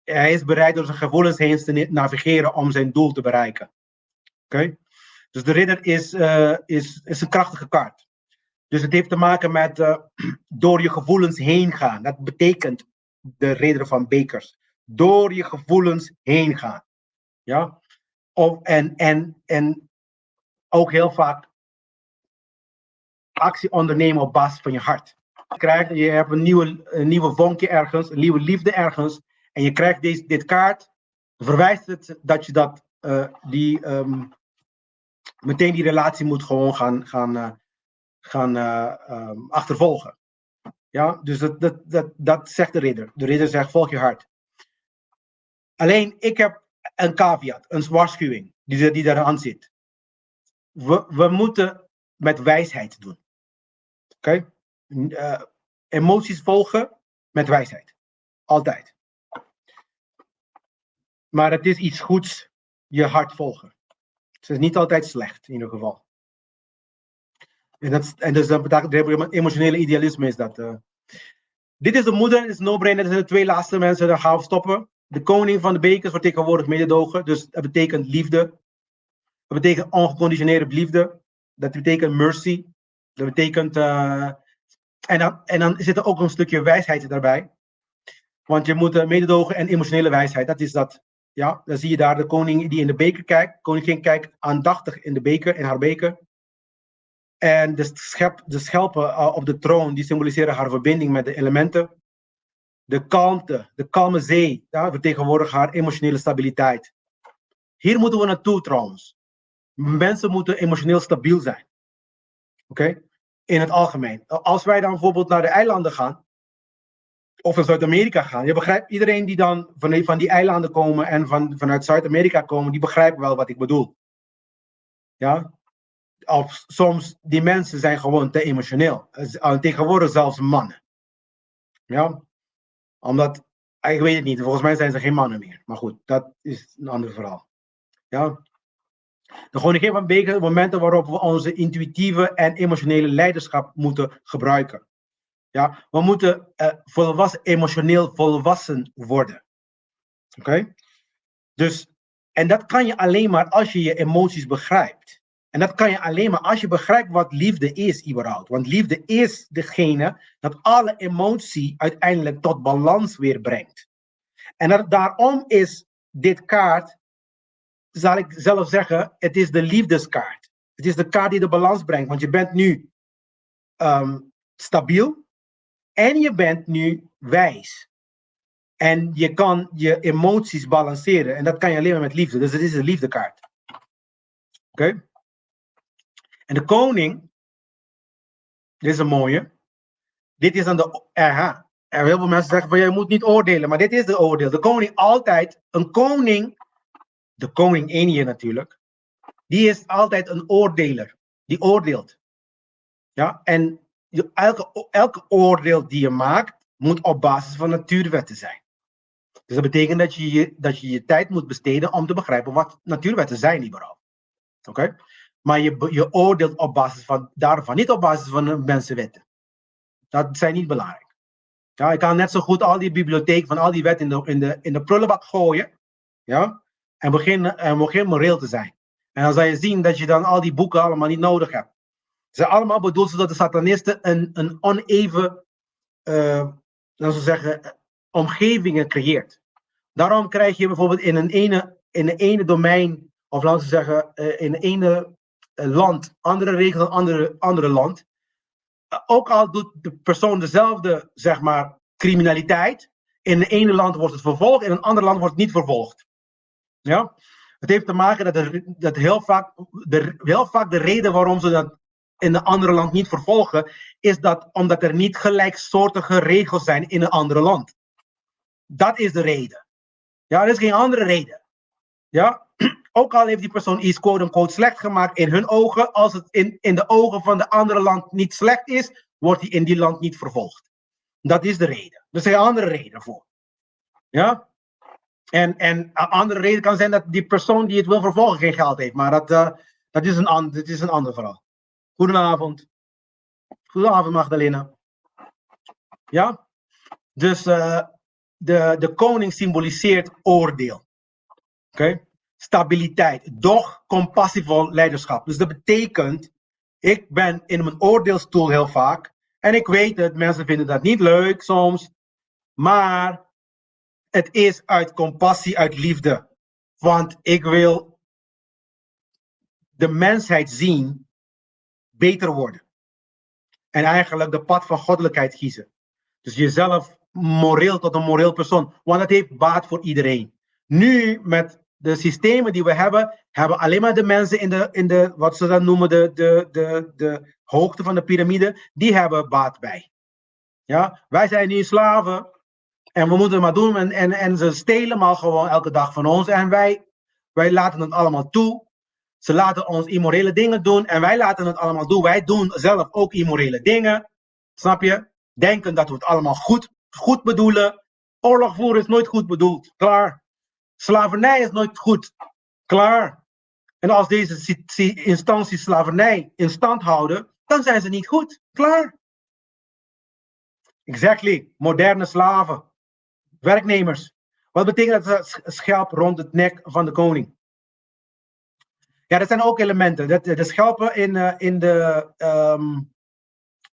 Hij is bereid door zijn gevoelens heen te navigeren om zijn doel te bereiken. Oké? Dus de ridder is een krachtige kaart. Dus het heeft te maken met door je gevoelens heen gaan. Dat betekent de ridder van bekers. Door je gevoelens heen gaan. Ja? En ook heel vaak actie ondernemen op basis van je hart. Je hebt een nieuwe vonkje ergens, een nieuwe liefde ergens. En je krijgt dit kaart. Verwijst het dat je meteen die relatie moet gewoon gaan achtervolgen. Ja, dus dat zegt de ridder. De ridder zegt, volg je hart. Alleen, ik heb een caveat, een waarschuwing, die eraan zit. We moeten met wijsheid doen. Oké? Emoties volgen met wijsheid. Altijd. Maar het is iets goeds, je hart volgen. Het is niet altijd slecht, in ieder geval. En dus dat emotionele idealisme is dat. Dit is de moeder, dit is no-brainer. Dit zijn de twee laatste mensen, daar gaan we stoppen. De koning van de bekers vertegenwoordigt mededogen. Dus dat betekent liefde. Dat betekent ongeconditioneerde liefde. Dat betekent mercy. Dat betekent... En dan zit er ook een stukje wijsheid daarbij. Want je moet mededogen en emotionele wijsheid. Dat is dat. Ja, dan zie je daar de koning die in de beker kijkt. De koningin kijkt aandachtig in de beker, in haar beker. En de schelpen op de troon, die symboliseren haar verbinding met de elementen. De kalmte, de kalme zee, ja, vertegenwoordigt haar emotionele stabiliteit. Hier moeten we naartoe trouwens. Mensen moeten emotioneel stabiel zijn. Oké? In het algemeen. Als wij dan bijvoorbeeld naar de eilanden gaan, of in Zuid-Amerika gaan, je begrijpt, iedereen die dan van die eilanden komen en vanuit Zuid-Amerika komen, die begrijpen wel wat ik bedoel. Ja? Of soms, die mensen zijn gewoon te emotioneel. Tegenwoordig zelfs mannen. Ja? Omdat, ik weet het niet, volgens mij zijn ze geen mannen meer. Maar goed, dat is een ander verhaal. Ja? De koningin van bekers, momenten waarop we onze intuïtieve en emotionele leiderschap moeten gebruiken. Ja? We moeten emotioneel volwassen worden. Oké? Dus, en dat kan je alleen maar als je je emoties begrijpt. En dat kan je alleen maar als je begrijpt wat liefde is überhaupt. Want liefde is degene dat alle emotie uiteindelijk tot balans weer brengt. En daarom is dit kaart, zal ik zelf zeggen, het is de liefdeskaart. Het is de kaart die de balans brengt. Want je bent nu stabiel en je bent nu wijs. En je kan je emoties balanceren. En dat kan je alleen maar met liefde. Dus het is de liefdekaart. Oké? En de koning, dit is een mooie. Dit is dan de... En heel veel mensen zeggen van je moet niet oordelen. Maar dit is de oordeel. De koning altijd, een koning, de koning één hier natuurlijk, die is altijd een oordeler. Die oordeelt. Ja? En elke oordeel die je maakt, moet op basis van natuurwetten zijn. Dus dat betekent dat je je tijd moet besteden om te begrijpen wat natuurwetten zijn überhaupt. Oké? Maar je oordeelt op basis van daarvan, niet op basis van mensenwetten. Dat zijn niet belangrijk. Ja, ik kan net zo goed al die bibliotheek van al die wetten in de prullenbak gooien. Ja? En begin moreel te zijn. En dan zal je zien dat je dan al die boeken allemaal niet nodig hebt. Ze zijn allemaal bedoeld zodat de satanisten een oneven, laten we zeggen, omgevingen creëert. Daarom krijg je bijvoorbeeld in een ene domein, of laten we zeggen, in een ene land, andere regels dan andere land. Ook al doet de persoon dezelfde, zeg maar, criminaliteit. In het ene land wordt het vervolgd, in een ander land wordt het niet vervolgd. Ja? Het heeft te maken dat heel vaak de reden waarom ze dat in een andere land niet vervolgen, is dat omdat er niet gelijksoortige regels zijn in een andere land. Dat is de reden. Ja, er is geen andere reden. Ja? Ook al heeft die persoon iets quote-unquote slecht gemaakt in hun ogen, als het in de ogen van de andere land niet slecht is, wordt hij in die land niet vervolgd. Dat is de reden. Er zijn andere redenen voor. Ja? En een andere reden kan zijn dat die persoon die het wil vervolgen geen geld heeft. Maar dat is een ander verhaal. Goedenavond. Goedenavond, Magdalena. Ja? Dus de koning symboliseert oordeel. Oké? stabiliteit, doch compassievol leiderschap. Dus dat betekent, ik ben in mijn oordeelstoel heel vaak. En ik weet dat mensen vinden dat niet leuk soms. Maar het is uit compassie, uit liefde. Want ik wil de mensheid zien beter worden. En eigenlijk de pad van goddelijkheid kiezen. Dus jezelf moreel tot een moreel persoon. Want dat heeft baat voor iedereen. Nu met de systemen die we hebben alleen maar de mensen in de wat ze dan noemen, de hoogte van de piramide, die hebben baat bij. Ja? Wij zijn nu slaven en we moeten het maar doen en ze stelen maar gewoon elke dag van ons en wij laten het allemaal toe. Ze laten ons immorele dingen doen en wij laten het allemaal doen. Wij doen zelf ook immorele dingen. Snap je? Denken dat we het allemaal goed bedoelen. Oorlog voeren is nooit goed bedoeld. Klaar. Slavernij is nooit goed. Klaar. En als deze instanties slavernij in stand houden, dan zijn ze niet goed. Klaar. Exactly. Moderne slaven. Werknemers. Wat betekent dat schelp rond het nek van de koning? Ja, dat zijn ook elementen. De schelpen in de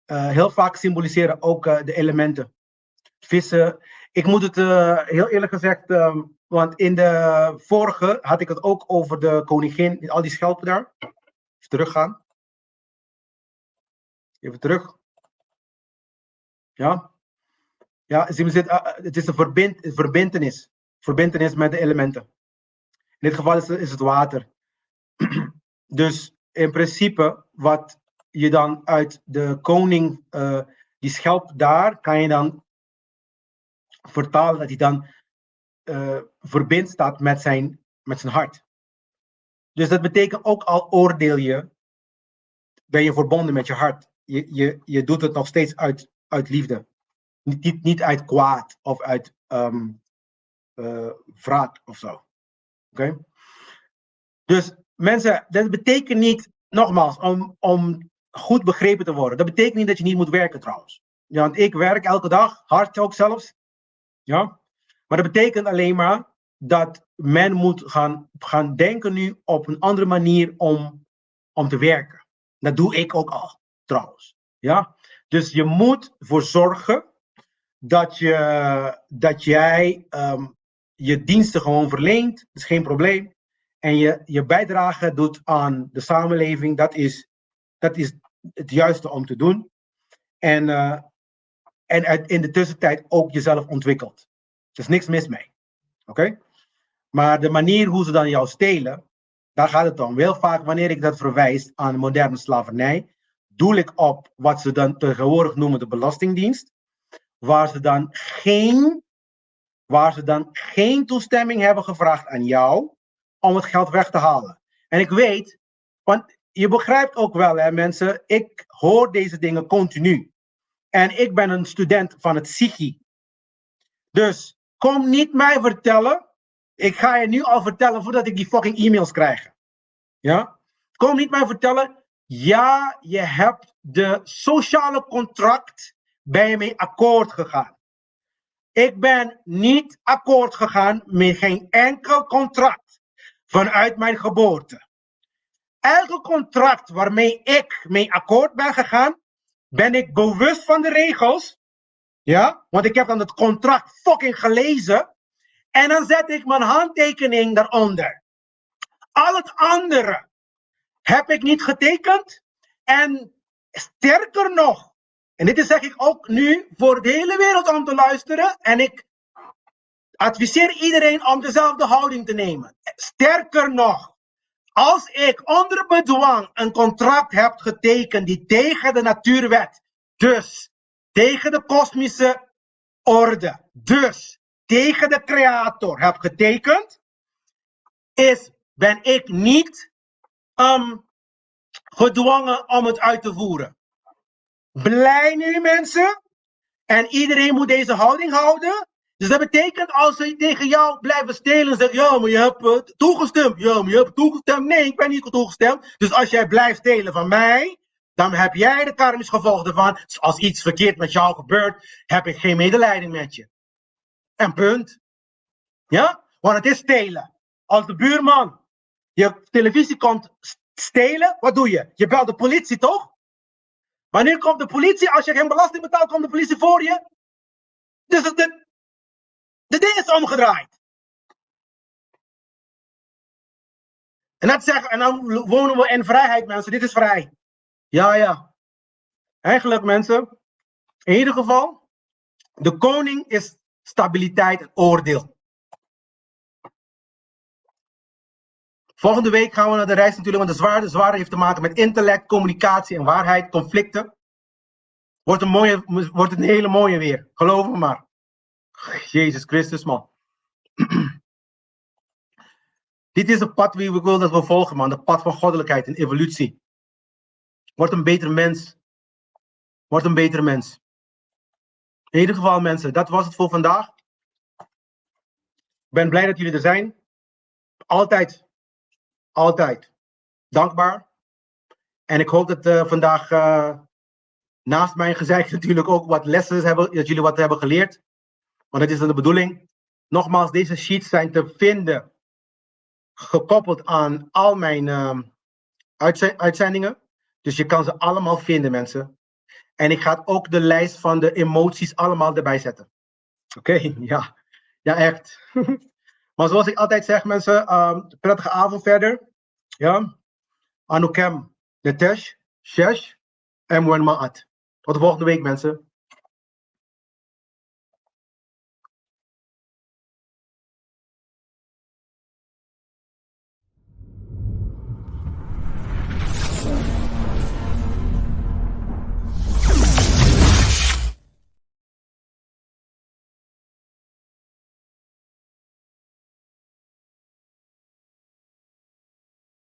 heel vaak symboliseren ook de elementen. Vissen. Ik moet het heel eerlijk gezegd, want in de vorige had ik het ook over de koningin, al die schelpen daar. Even teruggaan. Even terug. Ja. Ja, het is een verbintenis. Verbintenis met de elementen. In dit geval is het water. Dus in principe, wat je dan uit de koning, die schelp daar, kan je dan vertalen dat hij dan verbind staat met zijn hart. Dus dat betekent ook al oordeel je, ben je verbonden met je hart. Je doet het nog steeds uit liefde. Niet uit kwaad of uit wraak of zo. Oké? Dus mensen, dat betekent niet, nogmaals, om goed begrepen te worden. Dat betekent niet dat je niet moet werken trouwens. Ja, want ik werk elke dag, hard ook zelfs. Ja? Maar dat betekent alleen maar dat men moet gaan denken nu op een andere manier om te werken. Dat doe ik ook al, trouwens. Ja? Dus je moet ervoor zorgen dat jij je diensten gewoon verleent. Dat is geen probleem. En je bijdrage doet aan de samenleving. Dat is het juiste om te doen. En in de tussentijd ook jezelf ontwikkelt. Er is niks mis mee. Oké? Maar de manier hoe ze dan jou stelen, daar gaat het om. Heel vaak wanneer ik dat verwijs aan moderne slavernij, doel ik op wat ze dan tegenwoordig noemen de Belastingdienst. Waar ze dan geen toestemming hebben gevraagd aan jou om het geld weg te halen. En ik weet, want je begrijpt ook wel, hè, mensen, ik hoor deze dingen continu. En ik ben een student van het SIGI. Dus kom niet mij vertellen, ik ga je nu al vertellen voordat ik die fucking e-mails krijg. Ja? Kom niet mij vertellen, ja, je hebt de sociale contract, ben je mee akkoord gegaan. Ik ben niet akkoord gegaan met geen enkel contract vanuit mijn geboorte. Elke contract waarmee ik mee akkoord ben gegaan, ben ik bewust van de regels. Ja, want ik heb dan het contract fucking gelezen. En dan zet ik mijn handtekening daaronder. Al het andere heb ik niet getekend. En sterker nog, en dit zeg ik ook nu voor de hele wereld om te luisteren. En ik adviseer iedereen om dezelfde houding te nemen. Sterker nog, als ik onder bedwang een contract heb getekend die tegen de natuurwet, dus tegen de kosmische orde, dus tegen de creator heb getekend, ben ik niet gedwongen om het uit te voeren. Blij nu mensen? En iedereen moet deze houding houden. Dus dat betekent als ze tegen jou blijven stelen en zeggen, ja, maar je hebt toegestemd. Ja, maar je hebt toegestemd. Nee, ik ben niet toegestemd. Dus als jij blijft stelen van mij, dan heb jij de karmisch gevolgen ervan. Dus als iets verkeerd met jou gebeurt, heb ik geen medelijden met je. En punt. Ja? Want het is stelen. Als de buurman je televisie komt stelen, wat doe je? Je belt de politie, toch? Wanneer komt de politie? Als je geen belasting betaalt, komt de politie voor je. Dus de ding is omgedraaid. En dan wonen we in vrijheid, mensen. Dit is vrij. Ja. Eigenlijk, mensen, in ieder geval, de koning is stabiliteit en oordeel. Volgende week gaan we naar de reis natuurlijk, want de zware heeft te maken met intellect, communicatie en waarheid, conflicten. Wordt een hele mooie weer, geloof me maar. Jezus Christus, man. Dit is het pad wie ik wil dat we volgen, man. Het pad van goddelijkheid en evolutie. Word een beter mens. Word een betere mens. In ieder geval, mensen, dat was het voor vandaag. Ik ben blij dat jullie er zijn. Altijd dankbaar. En ik hoop dat vandaag naast mijn gezeik natuurlijk ook wat lessen hebben, dat jullie wat hebben geleerd. Want dat is dan de bedoeling. Nogmaals, deze sheets zijn te vinden, gekoppeld aan al mijn uitzendingen. Dus je kan ze allemaal vinden, mensen. En ik ga ook de lijst van de emoties allemaal erbij zetten. Oké, ja. Ja, echt. Maar zoals ik altijd zeg, mensen, prettige avond verder. Ja. Anukem, Netesh, Shesh en Mwen Maat. Tot de volgende week, mensen.